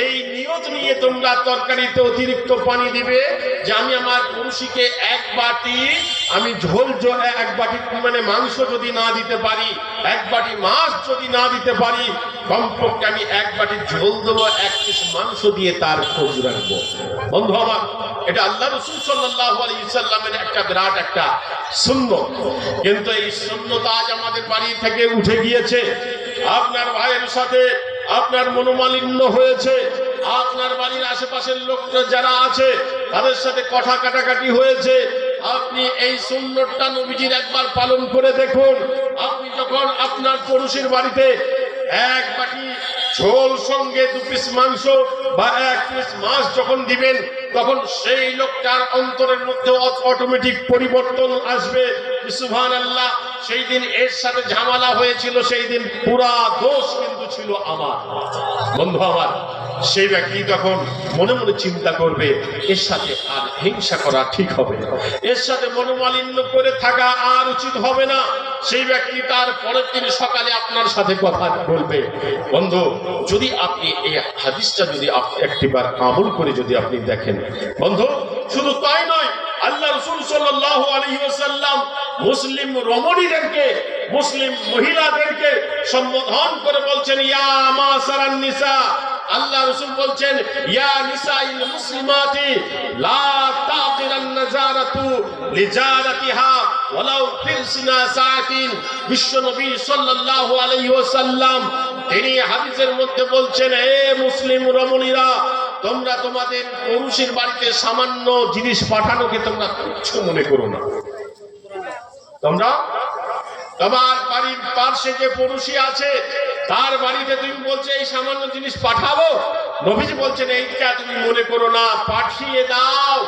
এই নিয়ত নিয়ে তোমরা তরকারিতে অতিরিক্ত পানি দিবে যে আমি আমার পুরুষীকে এক বাটি আমি ঝোল এক বাটি মানে মাংস যদি না দিতে পারি, এক বাটি মাছ যদি না দিতে পারি, কমপক্ষে আমি এক বাটি ঝোল দেবো, এক পিস মাংস দিয়ে তার খোঁজ রাখবো। বন্ধু আমার, এটা আল্লাহ রাসূল সাল্লাল্লাহু আলাইহি ওয়াসাল্লামের একটা বিরাট একটা সুন্নাত, কিন্তু এই সুন্নাত আজ আমাদের বাড়ি থেকে উঠে গিয়েছে। আপনার ভাইয়ের সাথে আপনার মনোমালিন্য হয়েছে, আপনার বাড়ির আশেপাশের লোক যারা আছে তাদের সাথে কথা কাটাকাটি হয়েছে। আপনি এই সুন্নতটা নবীজির একবার পালন করে দেখুন। আপনি যখন আপনার পুরুষের বাড়িতে এক বাটি ঝোল সঙ্গে দু পিস মাংস বা এক পিস মাছ যখন দিবেন, তখন সেই লোকটার অন্তরের মধ্যে অটোমেটিক পরিবর্তন আসবে। সুবহানাল্লাহ, সেই দিন এর সাথে ঝামেলা হয়েছিল, সেই দিন পুরা দোষ কিন্তু ছিল আমার। বন্ধু আমার, সেই ব্যক্তি তখন মনে মনে চিন্তা করবে, এর সাথে আর হিংসা করা ঠিক হবে না, এর সাথে মনোমালিন্য করে থাকা আর উচিত হবে না। সেই ব্যক্তি তার পরের দিন সকালে আপনার সাথে কথা বলবে। বন্ধু, যদি আপনি এই হাদিসটা যদি একটিবার আমল করে যদি আপনি দেখেন, বন্ধু শুধু তাই নয়, আল্লাহ রাসূল সাল্লাল্লাহু আলাইহি ওয়াসাল্লাম মুসলিম রমণীদেরকে, মুসলিম মহিলাদেরকে সম্বোধন করে বলছেন, ইয়া মাসারান নিসা। আল্লাহ রাসূল বলছেন, ইয়া নিসাইল মুসলিমাতি লা তাকিরান নাজারাতু লিজারাতিহা ওয়ালাউ ফিরসিনা সাআতিন। বিশ্ব নবী সাল্লাল্লাহু আলাইহি ওয়াসাল্লাম তিনি হাদিসের মধ্যে বলছেন, হে মুসলিম রমণীরা, তোমরা তোমাদের পুরুষের বাড়িতে সামান্য জিনিস পাঠানোকে তোমরা তুচ্ছ মনে করো না। তোমরা তোমার বাড়ির পাশে যে পুরুষই আছে তার বাড়িতে তুমি বলছো এই সামান্য জিনিস পাঠাবো, নবীজি বলছেন এইটা তুমি মনে করো না, পাঠিয়ে দাও।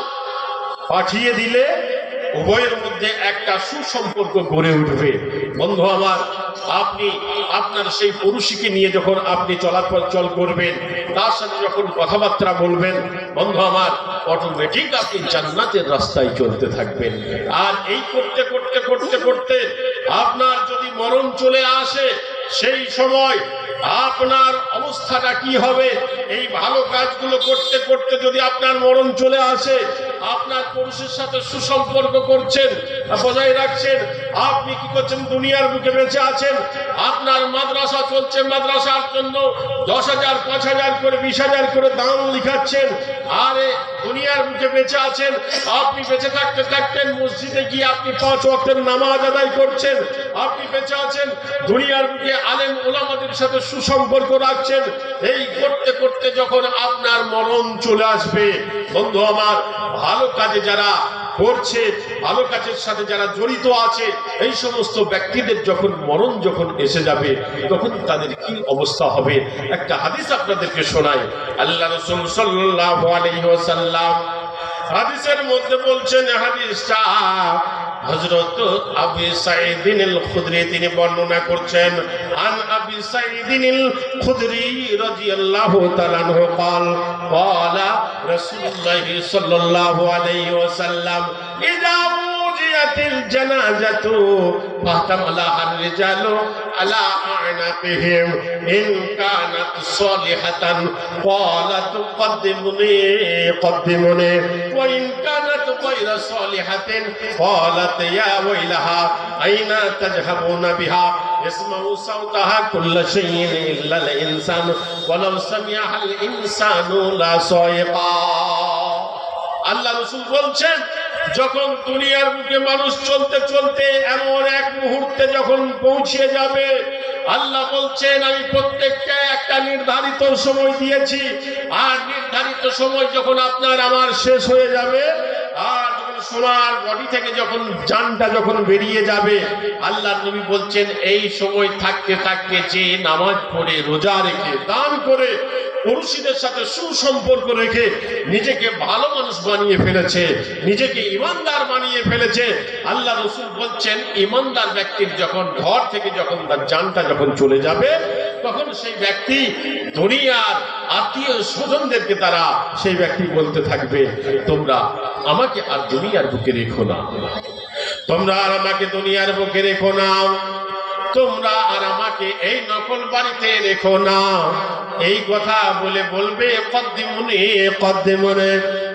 পাঠিয়ে দিলে উভয়ের মধ্যে একটা সুসম্পর্ক গড়ে উঠবে। বন্ধু আমার, আপনি আপনার সেই পুরুষকে নিয়ে যখন আপনি চলাচল করবেন, তার সাথে যখন কথাবার্তা বলবেন, বন্ধু আমার, অটোমেটিক আপনি জান্নাতের রাস্তায় চলতে থাকবেন। আর এই করতে করতে করতে করতে আপনার যদি মরণ চলে আসে, সেই সময় আপনার অবস্থাটা কি হবে? এই ভালো কাজগুলো করতে করতে যদি আপনার মরণ চলে আসে, আপনার পুরুষের সাথে সুসম্পর্ক করছেন, বজায় রাখছেন, আপনি কি করছেন? দুনিয়ার বুকে বেঁচে আছেন, আপনার মাদ্রাসা চলছে, মাদ্রাসার জন্য 10,000, 5,000 করে, 20,000 করে দাম লিখাচ্ছেন। আরে দুনিয়ার বুকে বেঁচে আছেন, আপনি বেঁচে থাকতে থাকতেন মসজিদে গিয়ে আপনি 5 ওয়াক্তের নামাজ আদায় করছেন। আপনি বেঁচে আছেন, দুনিয়ার বুকে আলেম ওলামাদের সাথে সুসম্পর্ক রাখছেন। এই করতে করতে যখন আপনার মরণ চলে আসবে, বন্ধু আমার, ভালো কাজে যারা করছে, ভালো কাজের সাথে যারা জড়িত আছে, এই সমস্ত ব্যক্তিদের যখন মরণ যখন এসে যাবে, তখন তাদের কি অবস্থা হবে? একটা হাদিস আপনাদেরকে শোনাই। আল্লাহ রাসূল সাল্লাল্লাহু আলাইহি ওয়াসাল্লাম হাদিসের মধ্যে বলছেন, হাদিসটা হযরত আবু সাঈদ আল খুদরি তিনি বর্ণনা করছেন। আন আবি সাঈদ আল খুদরি রাদিয়াল্লাহু তাআলা আনহু قال قال رسول الله صلى الله عليه وسلم اذا وجئت الجنازه فاحتملها الرجال على اعناقهم ان كانت صالحه قالت قدموني قدموني وان كانت غير صالحه قالت يا ويلها أين تذهبون بها يسمع صوتها كل شيء إلا الإنسان ولو سمعها الإنسان لصعق। আল্লাহ রাসূল বলছেন, যখন দুনিয়ার বুকে মানুষ চলতে চলতে এমন এক মুহূর্তে যখন পৌঁছে যাবে, আল্লাহ বলছেন, আমি প্রত্যেককে একটা নির্ধারিত সময় দিয়েছি। আর নির্ধারিত সময় যখন আপনার আমার শেষ হয়ে যাবে, আর সোনার বডি থেকে যখন জানটা যখন বেরিয়ে যাবে, আল্লাহর নবী বলছেন, এই সময় থাকতে থাকতে যে নামাজ পড়ে, রোজা রেখে, দান করে, পুরুষদের সাথে সুসম্পর্ক রেখে নিজেকে ভালো মানুষ বানিয়ে ফেলেছে, নিজেকে ইমানদার বানিয়ে ফেলেছে, আল্লাহ রাসূল বলছেন, ইমানদার ব্যক্তির যখন ঘর থেকে যখন তার জানটা যখন চলে যাবে, তখন সেই ব্যক্তি দুনিয়ার আত্মীয় স্বজনদেরকে তারা সেই ব্যক্তি বলতে থাকবে, তোমরা আমাকে আর দুনিয়ার বুকে রেখো না, তোমরা আর আমাকে দুনিয়ার বুকে রেখো না, তোমরা আর আমাকে এই নকল বাড়িতে রেখো না। এই কথা বলে বলবে, কদ্দিমুনি কদ্দিমুনি,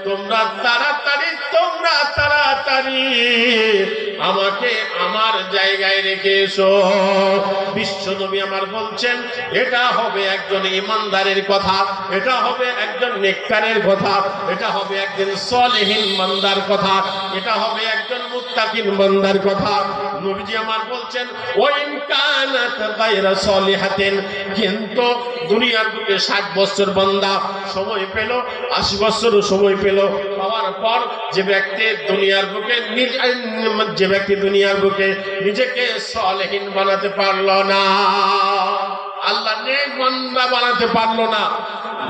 তোমরা তাড়াতাড়ি, তোমরা তাড়াতাড়ি আমাকে আমার জায়গায় রেখে এসো। বিশ্বনবী আমার বলছেন, এটা হবে একজন ইমানদারের কথা, এটা হবে একজন নেককারের কথা, এটা হবে একজন সলেহীন বান্দার কথা, এটা হবে একজন মুত্তাকিন বান্দার কথা। নবীজি আমার বলছেন, ওয়াইন কানাত গায়রা সলিহাতিন, কিন্তু দুনিয়ার বুকে 60 বছর বান্দা সময় পেল, 80 বছর সময় পেল, পাওয়ার পর যে ব্যক্তি দুনিয়ার বুকে নিজেকে সলেহীন বানাতে পারলো না, আল্লাহ নেক বান্দা বানাতে পারলো না,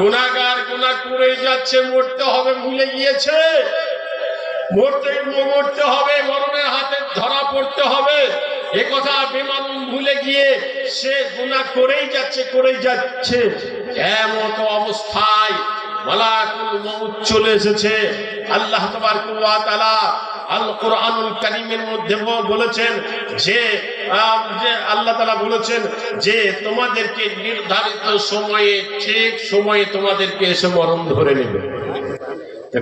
গুনাহগার, গুনাহ করে যাচ্ছে, মরতে হবে ভুলে গিয়েছে, মরতে হবে, মরণের হাতে ধরা পড়তে হবে, এ কথা বেমালুম ভুলে গিয়ে সে গুনাহ করেই যাচ্ছে। এমন অবস্থায় মালাকুল মউত চলে এসেছে। আল্লাহ তাবারক ওয়া তাআলা আল কোরআনুল কারীমের মধ্যে বলেছেন যে আল্লাহ তাআলা বলেছেন যে তোমাদেরকে নির্ধারিত সময়ে, ঠিক সময়ে তোমাদেরকে এসে মরণ ধরে নেবে।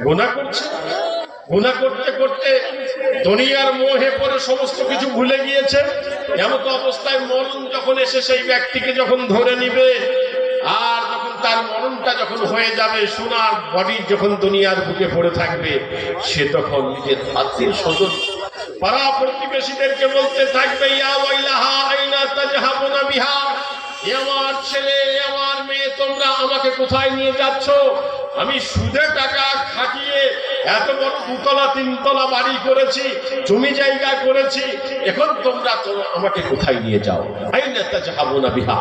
গুনাহ করছে, গুনাহ করতে করতে দুনিয়ার মোহে পড়ে সমস্ত কিছু ভুলে গিয়েছে। এমন অবস্থায় মরণ যখন এসে সেই ব্যক্তিকে যখন ধরে নিবে, আর যখন তার মরণটা যখন হয়ে যাবে, সোনার বডি যখন দুনিয়ার বুকে পড়ে থাকবে, সে তখন নিজের আত্মীয় স্বজন, পাড়া প্রতিবেশীদেরকে বলতে থাকবে, ইয়া ওয়াইলাহা আইনা তাজহাবুনা বিহা, আমার ছেলে, আমার মেয়ে, তোমরা আমাকে কোথায় নিয়ে যাচ্ছ? আমি সুদে টাকা খাটিয়ে এত বড় 2তলা 3তলা বাড়ি করেছি, জমি জায়গা করেছি, এখন তোমরা আমাকে কোথায় নিয়ে যাও? আইনা তাজহাবুনা বিহা,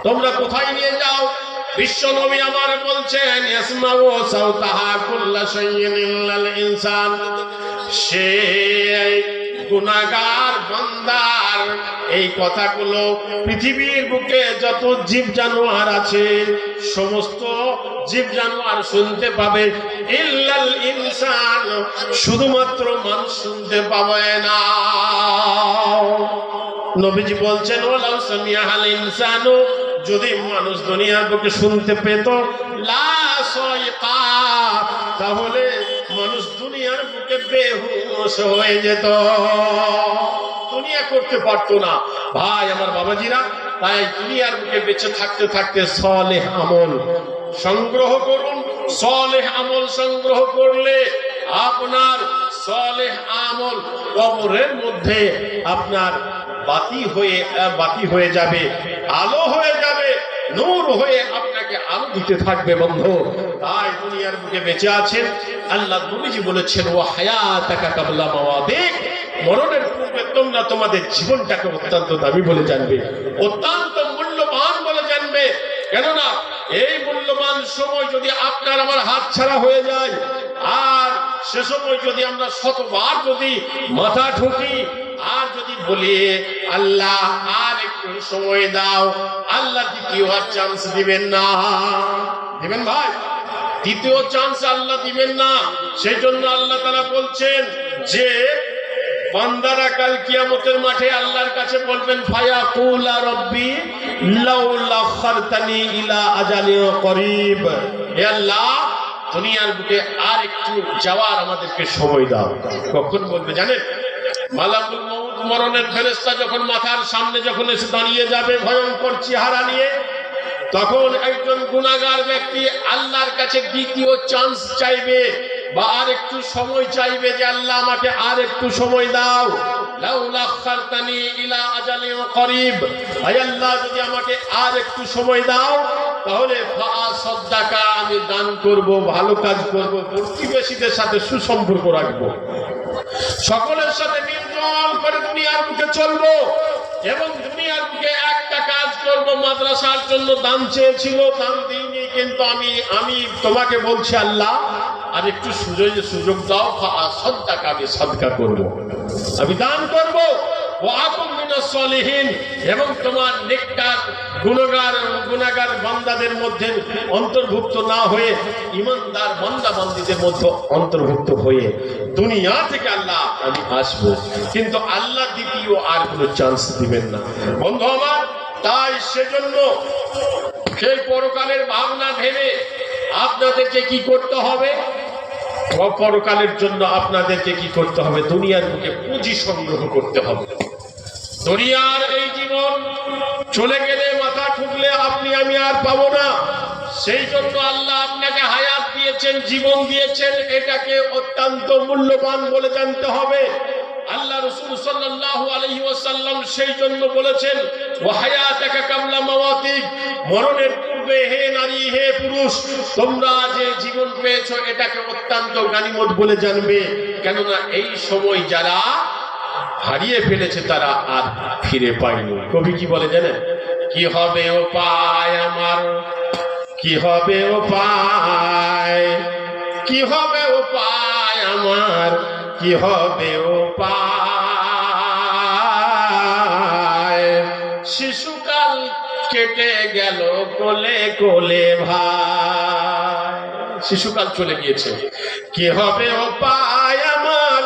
তোমরা কোথায় নিয়ে যাও? বিশ্বনবী আমার বলছেন, ইয়াসমাউ সাউতাহা কুল্লা শাইইন ইল্লাল ইনসান, সে গুনাহগার বান্দার এই কথাগুলো পৃথিবীর বুকে যত জীব জানোয়ার আছে সমস্ত জীব জানোয়ার শুনতে পাবে, ইল্লাল ইনসান, শুধুমাত্র মানুষ শুনতে পাবে না। নবীজি বলছেন ওয়ালাউ সামিআল ইনসানু, যদি মানুষ দুনিয়ার বুকে শুনতে পেত, লা সাইকা, তাহলে মানুষ দুনিয়ার বুকে বেহুশ হয়ে যেত, দুনিয়া করতে পারতো না। ভাই আমার বাবাজিরা, তাই দুনিয়ার বুকে বেঁচে থাকতে থাকতে সালেহ আমল সংগ্রহ করুন। সালেহ আমল সংগ্রহ করলে আপনার সালেহ আমল কবরের মধ্যে আপনার বাতি হয়ে যাবে, আলো হয়ে যাবে, নূর হয়ে আপনাকে আলো দিতে থাকবে বন্ধু। তাই দুনিয়ার বুকে বেঁচে আছেন, আল্লাহ নবীজি বলেছেন ওয়া হায়াতাকা কাবলা মাওয়াতিক, মরণের পূর্বে তোমরা তোমাদের জীবনটাকে অত্যন্ত দামি বলে জানবে, অত্যন্ত মূল্যবান বলে জানবে। কেননা এই মূল্যবান সময় যদি আপনার আমার হাত ছাড়া হয়ে যায়, আর সে সময় যদি আমরা শতবার যদি মাথা ঠুকি আর যদি বলি আল্লাহ আর একটু সময় দাও, আল্লাহ দ্বিতীয় চান্স দিবেন না, দিবেন ভাই? দ্বিতীয় চান্স আল্লাহ দিবেন না। সেই জন্য আল্লাহ তাআলা বলছেন যে বান্দারা কাল কিয়ামতের মাঠে আল্লাহর কাছে বলবেন ফায়াকুলা রব্বি লাউলা খারতানি ইলা আজালিন করিব, হে আল্লাহ দুনিয়ার বুকে আর একটু যাওয়ার আমাদেরকে সময় দাও। কখন বলবে জানেন? মালাকুল মউত, মরণের ফেরেশতা যখন মাথার সামনে যখন এসে দাঁড়িয়ে যাবে ভয়ঙ্কর চেহারা নিয়ে, তখন একজন গুনাহগার ব্যক্তি আল্লাহর কাছে দ্বিতীয় চান্স চাইবে বা আর একটু সময় চাইবে যে আল্লাহ আমাকে আর একটু সময় দাও, লাউলা খারতানি ইলা আজালিন করিব, হে আল্লাহ যদি আমাকে আর একটু সময় দাও তাহলে ফাআসাদ্দাকা, আমি দান করব, ভালো কাজ করব, প্রতিবেশীদের সাথে সুসম্পর্ক রাখবো, সকলের সাথে মিলজুল করে দুনিয়ার বুকে চলবো এবং দুনিয়ার বুকে একটা কাজ করব। মাদ্রাসার জন্য দান চেয়েছিল, দান দিইনি, কিন্তু আমি তোমাকে বলছি আল্লাহ আর একটু সুযোগ দাও, ফাআসাদ্দাকা, আমি সাদকা করব, আমি দান করব, ওয়া আকুম মিনাস সালিহিন, এবং তোমার নেককার গুনাহগার বান্দাদের মধ্যে অন্তর্ভুক্ত না হয়ে ঈমানদার বান্দা বান্দীদের মধ্যে অন্তর্ভুক্ত হয়ে দুনিয়া থেকে আল্লাহ আমি আসবো। কিন্তু আল্লাহ দ্বিতীয় আর কোনো চান্স দিবেন না বন্ধু আমার। তাই সেজন্য সেই পরকালের ভাবনা ভেবে আপনাদেরকে কি করতে হবে? পরকালের জন্য আপনাদেরকে কি করতে হবে? দুনিয়ার বুকে পুঁজি সংগ্রহ করতে হবে। দুনিয়ার এই জীবন চলে গেলে, মাথা ঠুকলে আপনি আমি আর পাবো না। সেই জন্য আল্লাহ আপনাকে হায়াত দিয়েছেন, জীবন দিয়েছেন, এটাকে অত্যন্ত মূল্যবান বলে জানতে হবে। আল্লাহ রাসূল সাল্লাল্লাহু আলাইহি ওয়াসাল্লাম সেই জন্য বলেছেন ওয়া হায়াতাকা কাবলা মাওয়াতিক, মরণের পূর্বে হে নারী হে পুরুষ তোমরা যে জীবন পেয়েছো এটাকে অত্যন্ত গানিমত বলে জানবে। কেননা এই সময় যারা হারিয়ে ফেলেছে তারা আর ফিরে পায়নি। কবি কি বলে জানেন? কি হবে ও পায় আমার, কি হবে ও পায়, কি হবে ও পায় আমার, কি হবে ও পায়, শিশুকাল কেটে গেল কোলে কোলে ভাই, শিশুকাল চলে গিয়েছে। কি হবে ও পায় আমার,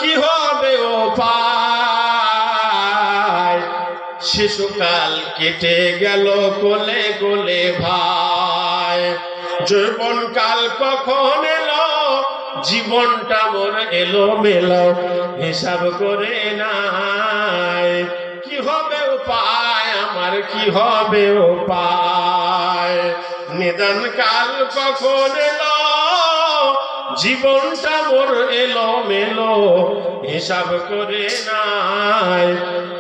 কি হবে ও পায়, শিশুকাল কেটে গেল কোলে কোলে ভাই, যৌবনকাল কখন এলো, জীবনটা মোর এলো মেলো হিসাব করে নাই, কি হবে ও পায় আমার, কি হবে ও পায়, নিদান কাল কখন এলো, জীবনটা মোর এলো মেলো হিসাব করে নাই,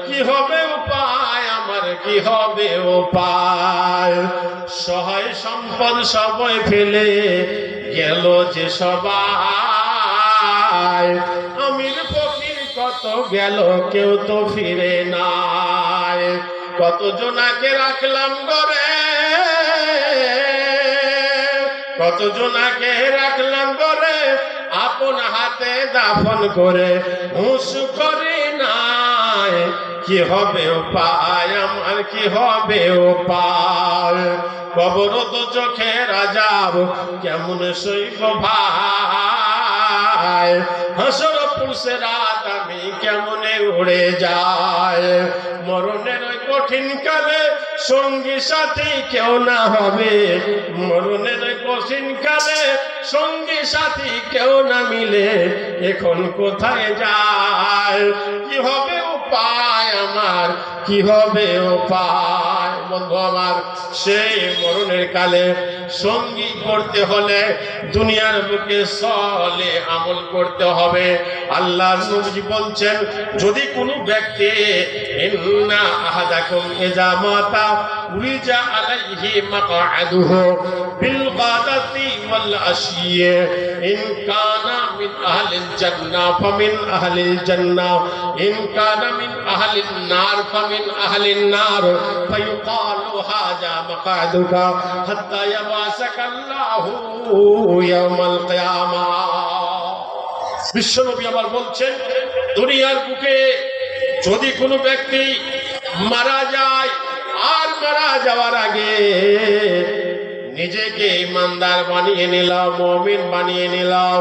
কি হবে উপায় আমার, কি হবে উপায়, সহায় সম্পদ সবাই ফেলে গেল যে সবাই, আমির ফকির কত গেল কেউ তো ফিরে নাই, কত জনাকে রাখলাম ঘরে, কত জনাকে রাখলাম ঘরে, আপন হাতে দাফন করে হুঁশ করে নাই, কি হবে উপায় আমার, কি হবে উপায়? কবর তো চোখের আযাব কেমন সইব ভাই, হাসর পুরসে রাত আমি কেমনে উড়ে যায়। মরণের ওই কঠিন কালে সঙ্গী সাথী কেউ না হবে, মরণের ওই কঠিন কালে সঙ্গী সাথী কেউ না মিলে এখন কোথায় যায়? কি হবে উপায় আমার, কি হবে উপায়? বন্ধু আমার, সেই মরণের কালে সঙ্গী করতে হলে দুনিয়ার বুকে সলে আমল করতে হবে। আল্লাহর নবী বলছেন, যদি কোনো ব্যক্তি ইন্না আহাদাকুম ইযা মাতা উরিজা আলাইহি মাকআদুহু বিল গাদাতি ওয়াল আশিয়ে ইন কানা মিন আহলিল জান্নাহ ফামিন আহলিল জান্নাহ ইন কানা মিন আহলিন নার ফামিন আহলিন নার ফায়ুকালু হাযা মাকআদুকা হাত্তা ইয়াবাসাকাল্লাহু ইয়াওমাল কিয়ামাহ। বিশ্বনবী আমার বলছেন, দুনিয়ার বুকে যদি কোনো ব্যক্তি মারা যায় আর মারা যাওয়ার আগে নিজেকে ইমানদার বানিয়ে নিলাম, মুমিন বানিয়ে নিলাম,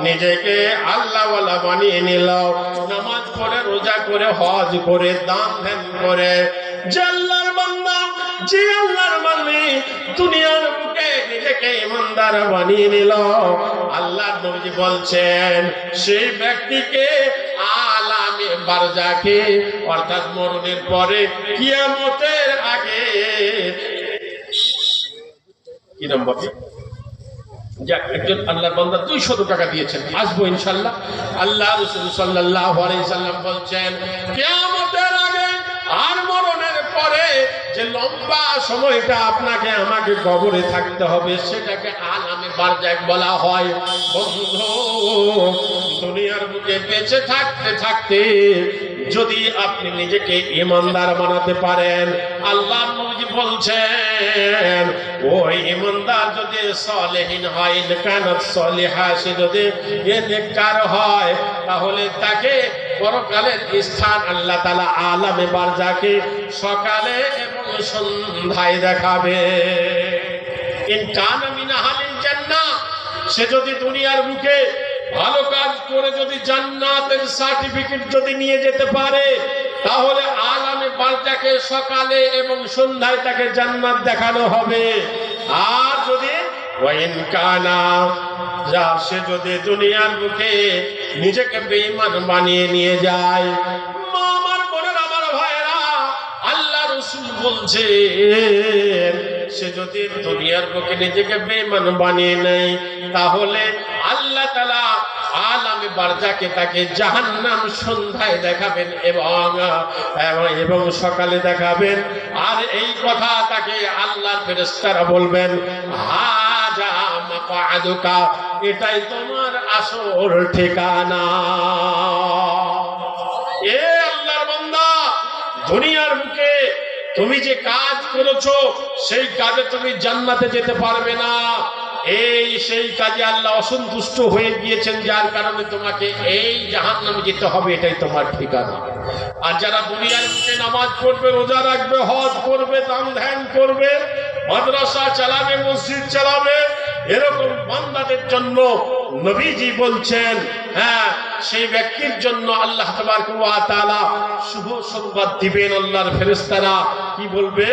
নিজেকে আল্লাহওয়ালা বানিয়ে নিলাম, নামাজ পড়ে, রোজা করে, হজ করে, দান ধ্যান করে, যে আল্লাহর বান্দা, যে আল্লাহর বান্দি দুনিয়ার বুকে নিজেকে ইমানদার বানিয়ে নিল, আল্লাহর নবী বলছেন সেই ব্যক্তিকে আলামে বারজাকে অর্থাৎ মরণের পরে কিয়ামতের আগে কি নাম বলে, যাক একজন আল্লাহর বান্দা 200 টাকা দিয়েছেন, আসবো ইনশাআল্লাহ। আল্লাহ রাসূল সাল্লাল্লাহু আলাইহি সাল্লাম বলছেন, কিয়ামতের আগে আর মরণের পরে যে লম্বা সময়টা আপনাকে আমাকে কবরে থাকতে হবে সেটাকে আলামে বারজাক বলা হয়। বন্ধু, দুনিয়ার বুকে বেঁচে থাকতে থাকতে যদি আপনি নিজেকে ইমানদার বানাতে পারেন, আল্লাহর নবী বলছেন ওই ইমানদার যদি সলেহীন হয়, কানাত সলিহা, সে যদি নেককার হয়, তাহলে তাকে পরকালের স্থান আল্লাহ তাআলা আলামে বারজাকে সকালে এবং সন্ধ্যায় দেখাবে। ইন কানা মিন আহলিল জান্নাহ, সে যদি দুনিয়ার বুকে ভালো কাজ করে যদি জান্নাতের সার্টিফিকেট যদি নিয়ে যেতে পারে, তাহলে আলামে বারজাকে সকালে এবং সন্ধ্যায় তাকে জান্নাত দেখানো হবে। আর যদি ওয়াইন কানা, যা সে যদি দুনিয়ার বুকে নিজেকে বেঈমান বানিয়ে নিয়ে যায়, মা আমার বোনের আমার ভাইরা, আল্লাহ রাসূল বলছেন সে যদি দুনিয়ার বুকে নিজেকে বেঈমান বানিয়ে নেয়, তাহলে আল্লাহ তাআলা আলামে বারজাকে তাকে জাহান্নাম সন্ধ্যায় দেখাবেন এবং সকালে দেখাবেন। আর এই কথা তাকে আল্লাহর ফেরেশতারা বলবেন, হাজা মাকআদুকা, এটাই তোমার আসল ঠিকানা। এ আল্লাহর বান্দা, দুনিয়ার বুকে তুমি যে কাজ করেছো সেই কাজে তুমি জান্নাতে যেতে পারবে না। এই সেই কাজে আল্লাহ অসন্তুষ্ট হয়ে গিয়েছেন, যার কারণে তোমাকে এই জাহান্নামে যেতে হবে, এটাই তোমার ঠিকানা। আর যারা দুনিয়ার বুকে নামাজ পড়বে, রোজা রাখবে, হজ করবে, দান ধ্যান করবে, মাদ্রাসা চালাবে, মসজিদ চালাবে, এরকম বান্দাদের জন্য নবীজি বলছেন, হ্যাঁ, সেই ব্যক্তির জন্য আল্লাহ তাবারক ওয়া তাআলা শুভ সংবাদ দিবেন। আল্লাহর ফেরেশতারা কি বলবে?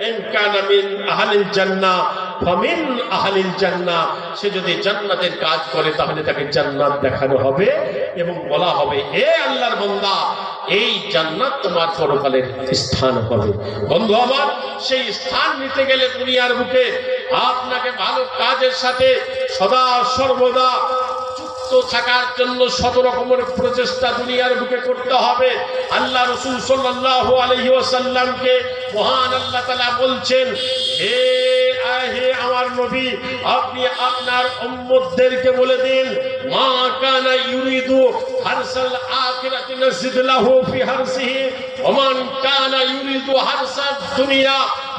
ইন কানা মিন আহলিল জান্নাহ ফামিন আহলিল জান্নাহ, সে যদি জান্নাতের কাজ করে তাহলে তাকে জান্নাত দেখানো হবে এবং বলা হবে, হে আল্লাহর বান্দা, এই জান্নাত তোমার পরকালের স্থান হবে। বন্ধু আমার, সেই স্থান নিতে গেলে দুনিয়ার বুকে আপনাকে ভালো কাজের সাথে সদা সর্বদা যুক্ত থাকার জন্য 100 রকমের প্রচেষ্টা দুনিয়ার বুকে করতে হবে। আল্লাহ রাসূল সাল্লাল্লাহু আলাইহি ওয়াসাল্লামকে মহান আল্লাহ তাআলা বলছেন, হে হে আমার নবী, আপনি আপনার উম্মতদেরকে বলে দিন, মা কানা ইউরিদু হারসাল আখিরাতি নাজিদ লাহু ফি হারসিহি ওয়া মান কানা ইউরিদু হারসাদ দুনিয়া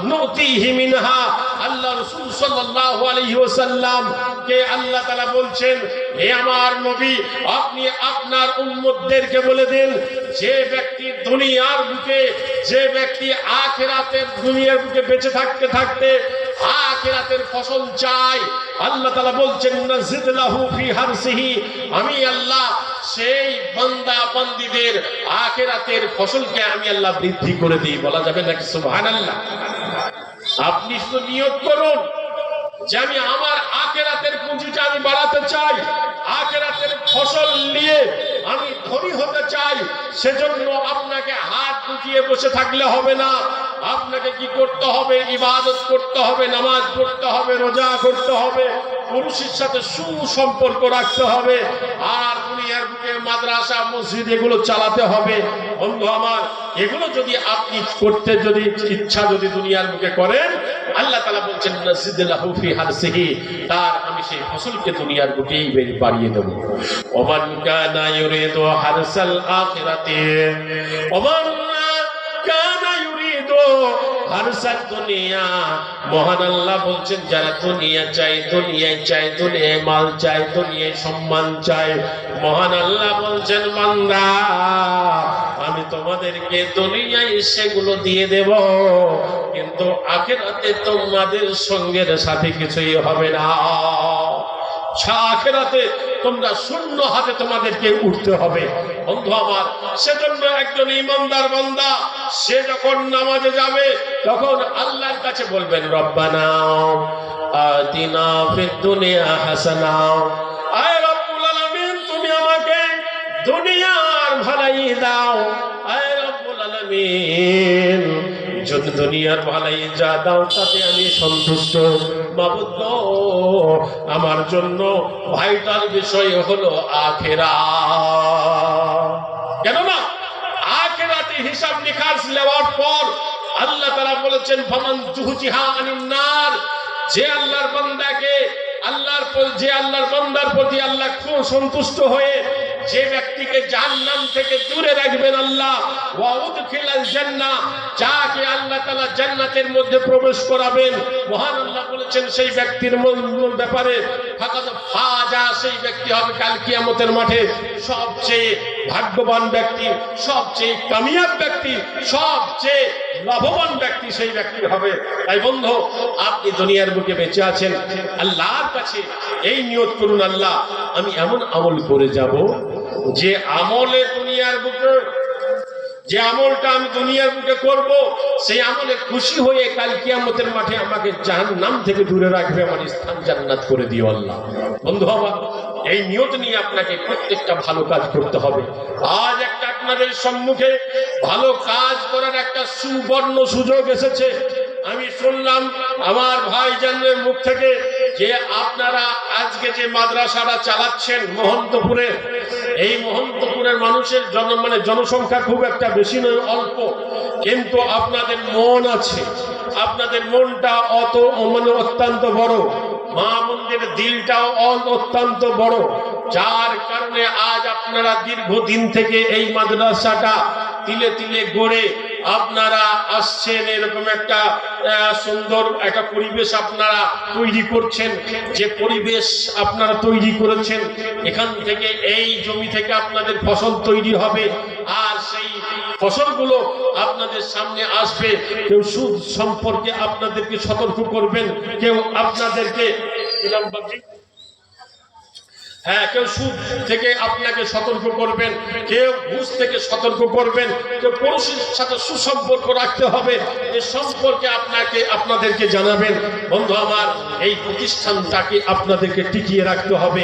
নুতিহি মিনহা। আল্লাহ রাসূল সাল্লাল্লাহু আলাইহি ওয়াসাল্লাম কে আল্লাহ তাআলা বলছেন, হে আমার নবী, আপনি আপনার উম্মতদেরকে বলে দিন, যে ব্যক্তি দুনিয়ার বুকে, যে ব্যক্তি আখিরাতের দুনিয়ার বুকে বেঁচে থাকতে থাকতে আখিরাতের ফসল চায়, আল্লাহ তাআলা বলছেন নাজিদ লাহু ফি হারসিহি, আমি আল্লাহ সেই বান্দা বান্দীদের আখিরাতের ফসলকে আমি আল্লাহ বৃদ্ধি করে দিই। বলা যাবে নাকি সুবহানাল্লাহ? আপনি শুধু নিয়ত করুন যে আমি আমার আখিরাতের পুঁজিটা আমি বাড়াতে চাই, আখিরাতের ফসল নিয়ে আমি ধনী হতে চাই। সেজন্য আপনাকে হাত গুটিয়ে বসে থাকলে হবে না, আপনাকে কি করতে হবে? ইবাদত করতে হবে, নামাজ পড়তে হবে, রোজা করতে হবে, পুরুষের সাথে সুসম্পর্ক রাখতে হবে, আর দুনিয়ার বুকে মাদ্রাসা মসজিদ এগুলো চালাতে হবে। বন্ধু আমার, এগুলো যদি আপনি করতে যদি ইচ্ছা যদি দুনিয়ার বুকে করেন, আল্লাহ তাআলা বলছেন নাজিদ লাহু ফি হারসিহি, তার আমি সেই ফসলকে দুনিয়ার বুকেই বাড়িয়ে দেব। ওমান কানা ইউরিদু হারসাল আখিরাতি ওমান কানা ইউরিদু হারসাদ দুনিয়া, মহান আল্লাহ বলছেন যারা দুনিয়া চাই, দুনিয়ায় চাই, দুনিয়ায় মাল চাই, দুনিয়ায় সম্মান চাই, মহান আল্লাহ বলছেন বান্দা আমি তোমাদেরকে দুনিয়ায় সেগুলো দিয়ে দেব, কিন্তু আখিরাতে তোমাদের সঙ্গের সাথে কিছুই হবে না। আখিরাতে তোমরা শূন্য হাতে তোমাদেরকে উঠতে হবে। বন্ধু আমার, সেজন্য একজন ঈমানদার বান্দা সে যখন নামাজে যাবে তখন আল্লাহর কাছে বলবেন, রব্বানা আতিনা ফিদ দুনিয়া হাসানা, আয় রব্বুল আলামিন তুমি আমাকে দুনিয়ার ভালাই দাও, আয় রব্বুল আলামিন যদি দুনিয়ার ভালাই যা দাও তাতে আমি সন্তুষ্ট। মাবুদ গো, আমার জন্য ভাইটাল বিষয় হলো আখিরাত। কেননা আখিরাতে হিসাব নিকাশ নেওয়ার পর আল্লাহ তাআলা বলেছেন ফামান জুহজিহা আনিন নার, যে আল্লাহর বান্দাকে যে আল্লাহর বান্দার প্রতি আল্লাহ খুব সন্তুষ্ট হয়ে যে ব্যক্তিকে জাহান্নাম থেকে দূরে রাখবেন আল্লাহ, ওয়া উদখিলাল জান্নাহ, যাকে আল্লাহ তাআলা জান্নাতের মধ্যে প্রবেশ করাবেন, মহান আল্লাহ বলেছেন সেই ব্যক্তির ব্যাপারে ফাকাদ ফাজা, সেই ব্যক্তি হবে কাল কিয়ামতের মাঠে সবচেয়ে ভাগ্যবান ব্যক্তি, সবচেয়ে কামিয়াব ব্যক্তি, সবচেয়ে লাভবান ব্যক্তি সেই ব্যক্তি হবে। তাই বন্ধু, আপনি দুনিয়ার বুকে বেঁচে আছেন, আল্লাহর কাছে এই নিয়ত করুন, আল্লাহ আমি এমন আমল করে যাব যে আমলে দুনিয়ার বুকে, যে আমলটা আমি দুনিয়ার বুকে করব, সেই আমলে খুশি হয়ে কাল কিয়ামতের মাঠে আমাকে জাহান্নাম থেকে দূরে রাখবে, আমার স্থান জান্নাত করে দিও আল্লাহ। বন্ধু আমার, এই নিয়ত নিয়ে আপনাকে প্রত্যেকটা ভালো কাজ করতে হবে। আজ একটা আপনাদের সম্মুখে ভালো কাজ করার একটা সুবর্ণ সুযোগ এসেছে। আমি শুনলাম আমার ভাইজানদের মুখ থেকে যে আপনারা আজকে যে মাদ্রাসাটা চালাচ্ছেন মহন্তপুরে, এই মহন্তপুরের মানুষের জনসংখ্যা খুব একটা বেশি নয়, অল্প, কিন্তু আপনাদের মন আছে, আপনাদের মনটা অত্যন্ত বড়, মা মন্দিরের দিলটাও অত্যন্ত বড়, যার কারণে আজ আপনারা দীর্ঘদিন থেকে এই মাদ্রাসাটা তিলে তিলে গড়ে আপনারা আসছেন, এরকম একটা সুন্দর একটা পরিবেশ আপনারা তৈরি করছেন। যে পরিবেশ আপনারা তৈরি করেছেন, এখান থেকে এই জমি থেকে আপনাদের ফসল তৈরি হবে, আর সেই ফসলগুলো আপনাদের সামনে আসবে। কেউ সুদ সম্পর্কে আপনাদেরকে সতর্ক করবেন, কেউ আপনাদেরকে কেউ সুদ থেকে আপনাকে সতর্ক করবেন, কেউ ঘুষ থেকে সতর্ক করবেন, কেউ পুরুষের সাথে সুসম্পর্ক রাখতে হবে, এ সম্পর্কে আপনাদেরকে জানাবেন। বন্ধু আমার, এই প্রতিষ্ঠানটাকে আপনাদেরকে টিকিয়ে রাখতে হবে,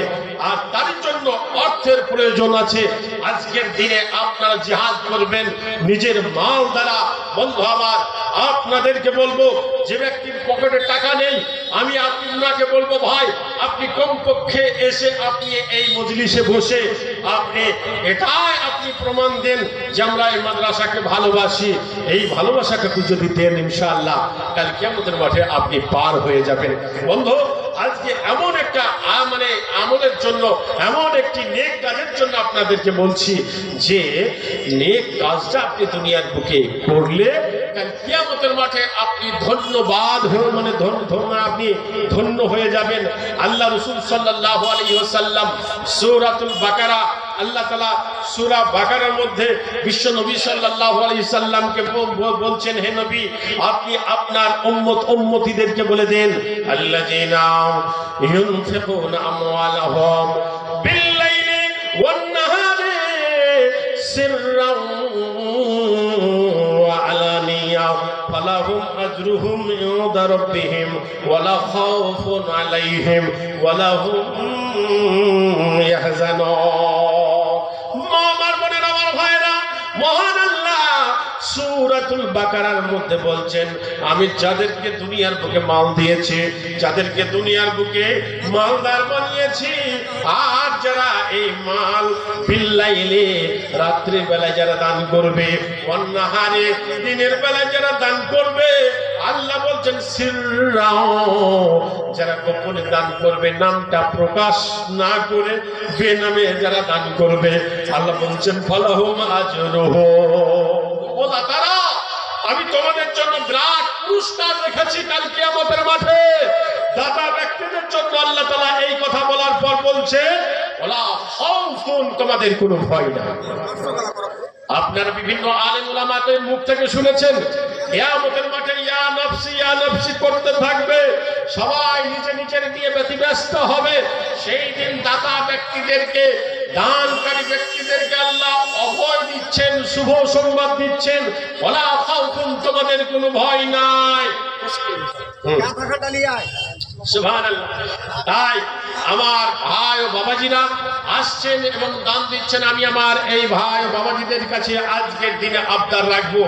আর তার জন্য অর্থ অর্থের প্রয়োজন আছে, আজকের দিনে আপনারা জিহাদ করবেন নিজের মাল দ্বারা। বন্ধু আমার, আপনাদেরকে বলবো, যে ব্যক্তির পকেটে টাকা নেই, আমি আপনাকে বলবো ভাই, আপনি কমপক্ষে এসে আপনি এই মজলিসে বসে আপনি এটাই আপনি প্রমাণ দেন যে আমরা এই মাদ্রাসাকে ভালোবাসি। এই ভালোবাসাকে যদি দেন, ইনশাআল্লাহ কাল কিয়ামতের মাঠে আপনি পার হয়ে যাবেন। বন্ধু, আজকে এমন একটা মানে আমলের জন্য, এমন একটি নেক কাজের জন্য আপনাদেরকে বলছি যে নেক কাজটা আপনি দুনিয়ার বুকে করলে কাল কিয়ামতের মাঠে আপনি ধন্যবাদ মানে আপনি ধন্য হয়ে যাবেন। আল্লাহ রাসূল সাল্লাল্লাহু আলাইহি ওয়াসাল্লাম সূরাতুল বাকারা, আল্লাহ তাআলা সূরা বাকারার মধ্যে বিশ্ব নবী সাল্লাল্লাহু আলাইহি সাল্লামকে বলছেন, হে নবী, আপনি আপনার উম্মতিদেরকে বলে দেন, আল্লাযিনা ইউনফিকুনা আমওয়ালাহুম বিল-লাইলি ওয়ান-নাহারি সিররান ওয়া আলানিয়া ফালাহুম আজরুহুম ইনদা রাব্বিহিম ওয়ালা খাউফুন আলাইহিম ওয়ালা হুম ইয়াহজানুন। আমার বোনেরা, আমার ভাইরা, মহান আল্লাহ সূরাতুল বাকারার মধ্যে বলছেন, আমি যাদেরকে দুনিয়ার বুকে মাল দিয়েছি, যাদেরকে দুনিয়ার বুকে মালদার বানিয়েছি, আর যারা এই মাল বিল্লাইলে রাত্রি বেলায় যারা দান করবে, অন্নাহারে দিনের বেলায় যারা দান করবে, আল্লাহ বলছেন সিররাও, যারা গোপনে দান করবে, নামটা প্রকাশ না করে বেনামে যারা দান করবে, আল্লাহ বলছেন ফালাহুম আজরুহুম। ও দাতারা, আমি তোমাদের জন্য বিরাট পুরস্কার রেখেছি কাল কিয়ামতের মাঠে। দাতা ব্যক্তিদের জন্য আল্লাহ তাআলা এই কথা বলার পর বলছে, ওয়ালা খাউফুন, তোমাদের কোনো ভয় নাই। আপনারা বিভিন্ন আলেম উলামাদের মুখ থেকে শুনেছেন, কিয়ামতের মাঠে ইয়া নাফসি করতে থাকবে, সবাই নিজের নিয়ে ব্যতিব্যস্ত হবে। সেই দিন দাতা ব্যক্তিদেরকে, দানকারী ব্যক্তিদেরকে আল্লাহ অভয় দিচ্ছেন, শুভ সংবাদ দিচ্ছেন, ওয়ালা খাউফুন, তোমাদের কোনো ভয় নাই। সুবহানাল্লাহ। তাই আমার ভাই ও বাবাজিরা আসছেন এবং দান দিচ্ছেন। আমি আমার এই ভাই ও বাবাজিদের কাছে আজকের দিনে আবদার রাখবো,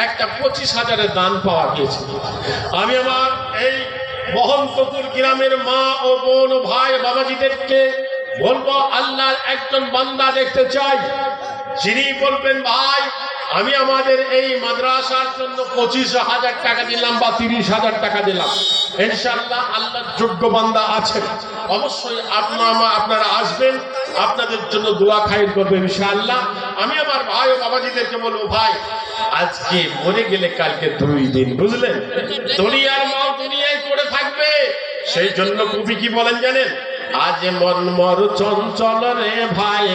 একটা 25,000-এর দান পাওয়া গিয়েছে। আমি আমার এই বহনপুকুর গ্রামের মা ও বোন ও ভাই বাবাজিদেরকে বলবো, আল্লাহর একজন বান্দা দেখতে চাই, যিনি বলবেন, ভাই আমি আমাদের এই মাদ্রাসার জন্য 25,000 টাকা দিলাম বা 30,000 টাকা দিলাম। ইনশাআল্লাহ আল্লাহর যোগ্য বান্দা আছেন, অবশ্যই আপনারা আসবেন, আপনাদের জন্য দোয়া খায়ের করবে ইনশাআল্লাহ। আমি আমার ভাই ও বাবাজিদেরকে বলবো, ভাই আজকে মরে গেলে কালকে 2 দিন, বুঝলেন? দুনিয়ার মাল দুনিয়ায় পড়ে থাকবে। সেই জন্য কবি কি বলেন জানেন? আজ মন মর চঞ্চল রে ভাই,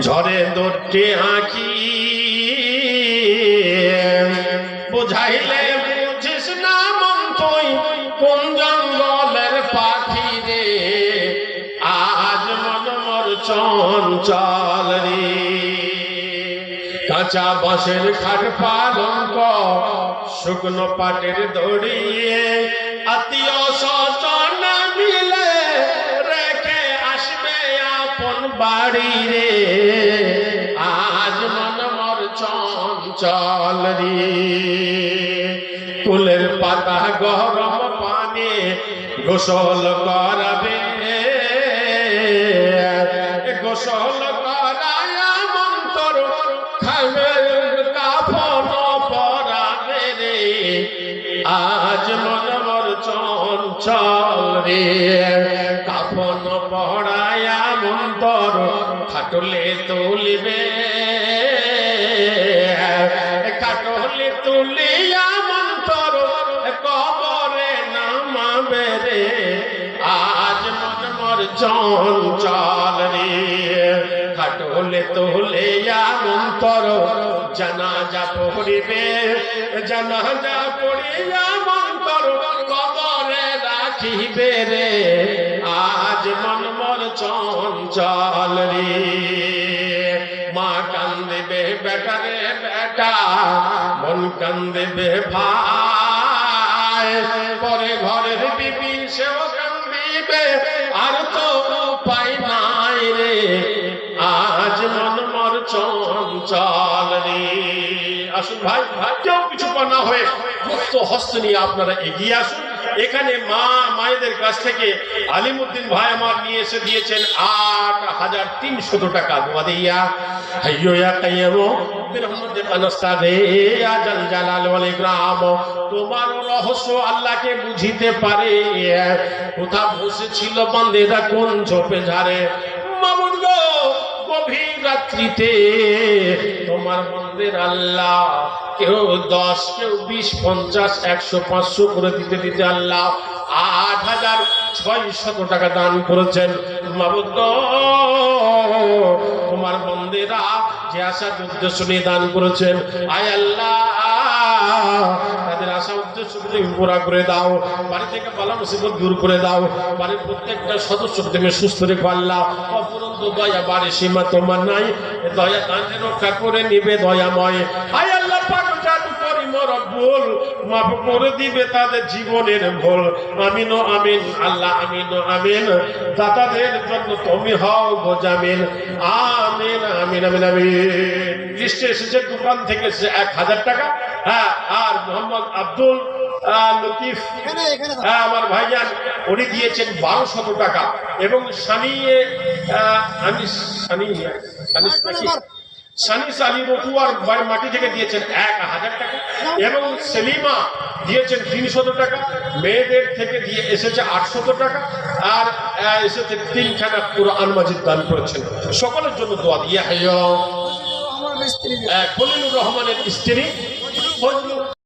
ঝরে দোটে আঁকি, বুঝাইলে বুঝিস না মন তুই কোন জঙ্গলের পাখি রে, আজ মন মর চঞ্চল রে। কাঁচা বাঁশের খাট পালঙ্ক, শুকনো পাটের দড়িয়ে, আত্মীয় স্বজন মিলে রেখে আসবে আপন বাড়ি রে, আজ মন মর চঞ্চল রে। কুলের পাতা গরম পানি গোসল করাবে, গোসল করায় মন্তর খাবে, কাফন পরাবে রে, আজ মন মর চঞ্চল রে। কাফন পরায় মন্তর খাটলে তুলিবে, খাটলে তুলিয়া মন্তর কবরে নামাবে রে, আজ মন মর চঞ্চল রে। খাটলে তুলিয়া মন্তর জানাজা পড়িবে, জানাজা পড়িয়া মন্তর কবরে রাখিবে রে, আজ মন মর চঞ্চল রে। মা কান্দিবে বেটা রে বেটা, মন কান্দিবে ভাই, পরে ঘরের বিবি সেও কান্দিবে, আর তো উপায় নাই রে, চলনি। আসুন ভাই, কেউ কিছু না হয়ে মুক্ত হস্ত নিয়ে আপনারা এগিয়ে আসুন। এখানে মায়েদের কাছ থেকে আলিমউদ্দিন ভাই আমার নিয়ে এসে দিয়েছেন ৮,৩০০ টাকা। দোয়া দিয়া হাইয়ো ইয়া কাইয়্যুম বিরহমাতিকা নাস্তাগীথ জাল জালাল ওয়াল ইকরাম। তোমার রহস্য আল্লাহকে বুঝিতে পারে। কোথা বসেছিল বান্দেরা কোন ঝোপে ঝাড়ে। মামুন গো, গভীর রাত্রিতে তোমার বান্দের আল্লাহ কেউ 10, কেউ 20, 50, 100, 500 করে দিতে দিতে আল্লাহ ৮,৬০০ টাকা দান করেছেন। মাবুদ গো, তোমার বান্দেরা যে আশা উদ্দেশ্য নিয়ে দান করেছেন, আয় আল্লাহ তাদের আশা উদ্দেশ্য পুরা করে দাও। বাড়ি থেকে বালা মুসিবত দূর করে দাও। বাড়ির প্রত্যেকটা সদস্যকে তুমি সুস্থ রেখো আল্লাহ। অপরন্ত দয়া বাড়ি সীমা তোমার নাই। দয়া দানকে রক্ষা করে নিবে দয়াময়। আয় আল্লাহ পাক জাদু করিম রব্বুল মাফ করে দিবে তাদের জীবনের ভুল। আমিন ও আমিন আল্লাহ, আমিন ও আমিন। দাতাদের জন্য তুমি হও গো জামিন। আমিন আমিন আমিন আমিন। লিস্টে এসেছে দোকান থেকে ১,০০০ টাকা। হ্যাঁ, আর মোহাম্মদ আব্দুল লতিফ আমার ভাইজান উনি দিয়েছেন ১,২০০ টাকা। এবং সানিস আলী রতুয়ার মাটি থেকে দিয়েছেন ১,০০০ টাকা। এবং সেলিমা দিয়েছেন ৩০০ টাকা। মেয়েদের থেকে দিয়ে এসেছে ৮০০ টাকা। আর এসেছে ৩খানা কুরআন মাজিদ দান করেছেন। সকলের জন্য দোয়া দিয়ে খলিলুর রহমানের স্ত্রী ফজলুর